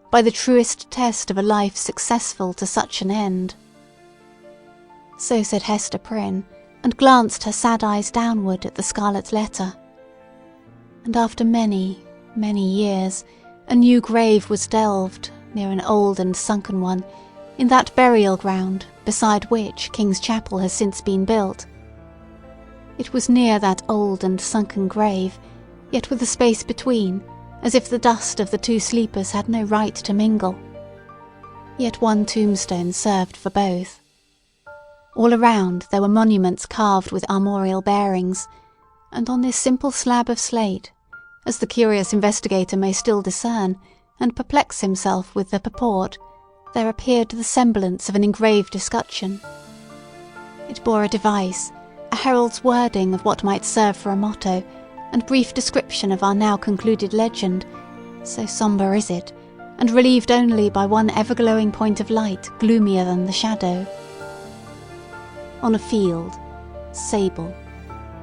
by the truest test of a life successful to such an end. So said Hester Prynne, and glanced her sad eyes downward at the Scarlet Letter. And after many, many years, a new grave was delved, near an old and sunken one, in that burial ground beside which King's Chapel has since been built. It was near that old and sunken grave, yet with a space between, as if the dust of the two sleepers had no right to mingle. Yet one tombstone served for both. All around there were monuments carved with armorial bearings, and on this simple slab of slate, as the curious investigator may still discern, and perplex himself with the purport, there appeared the semblance of an engraved escutcheon. It bore a device, a herald's wording of what might serve for a motto, and brief description of our now concluded legend, so sombre is it, and relieved only by one ever-glowing point of light gloomier than the shadow. On a field, sable,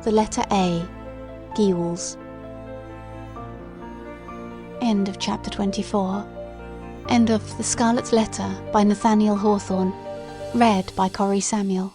the letter A, gules. End of chapter 24. End of The Scarlet Letter by Nathaniel Hawthorne. Read by Corrie Samuel.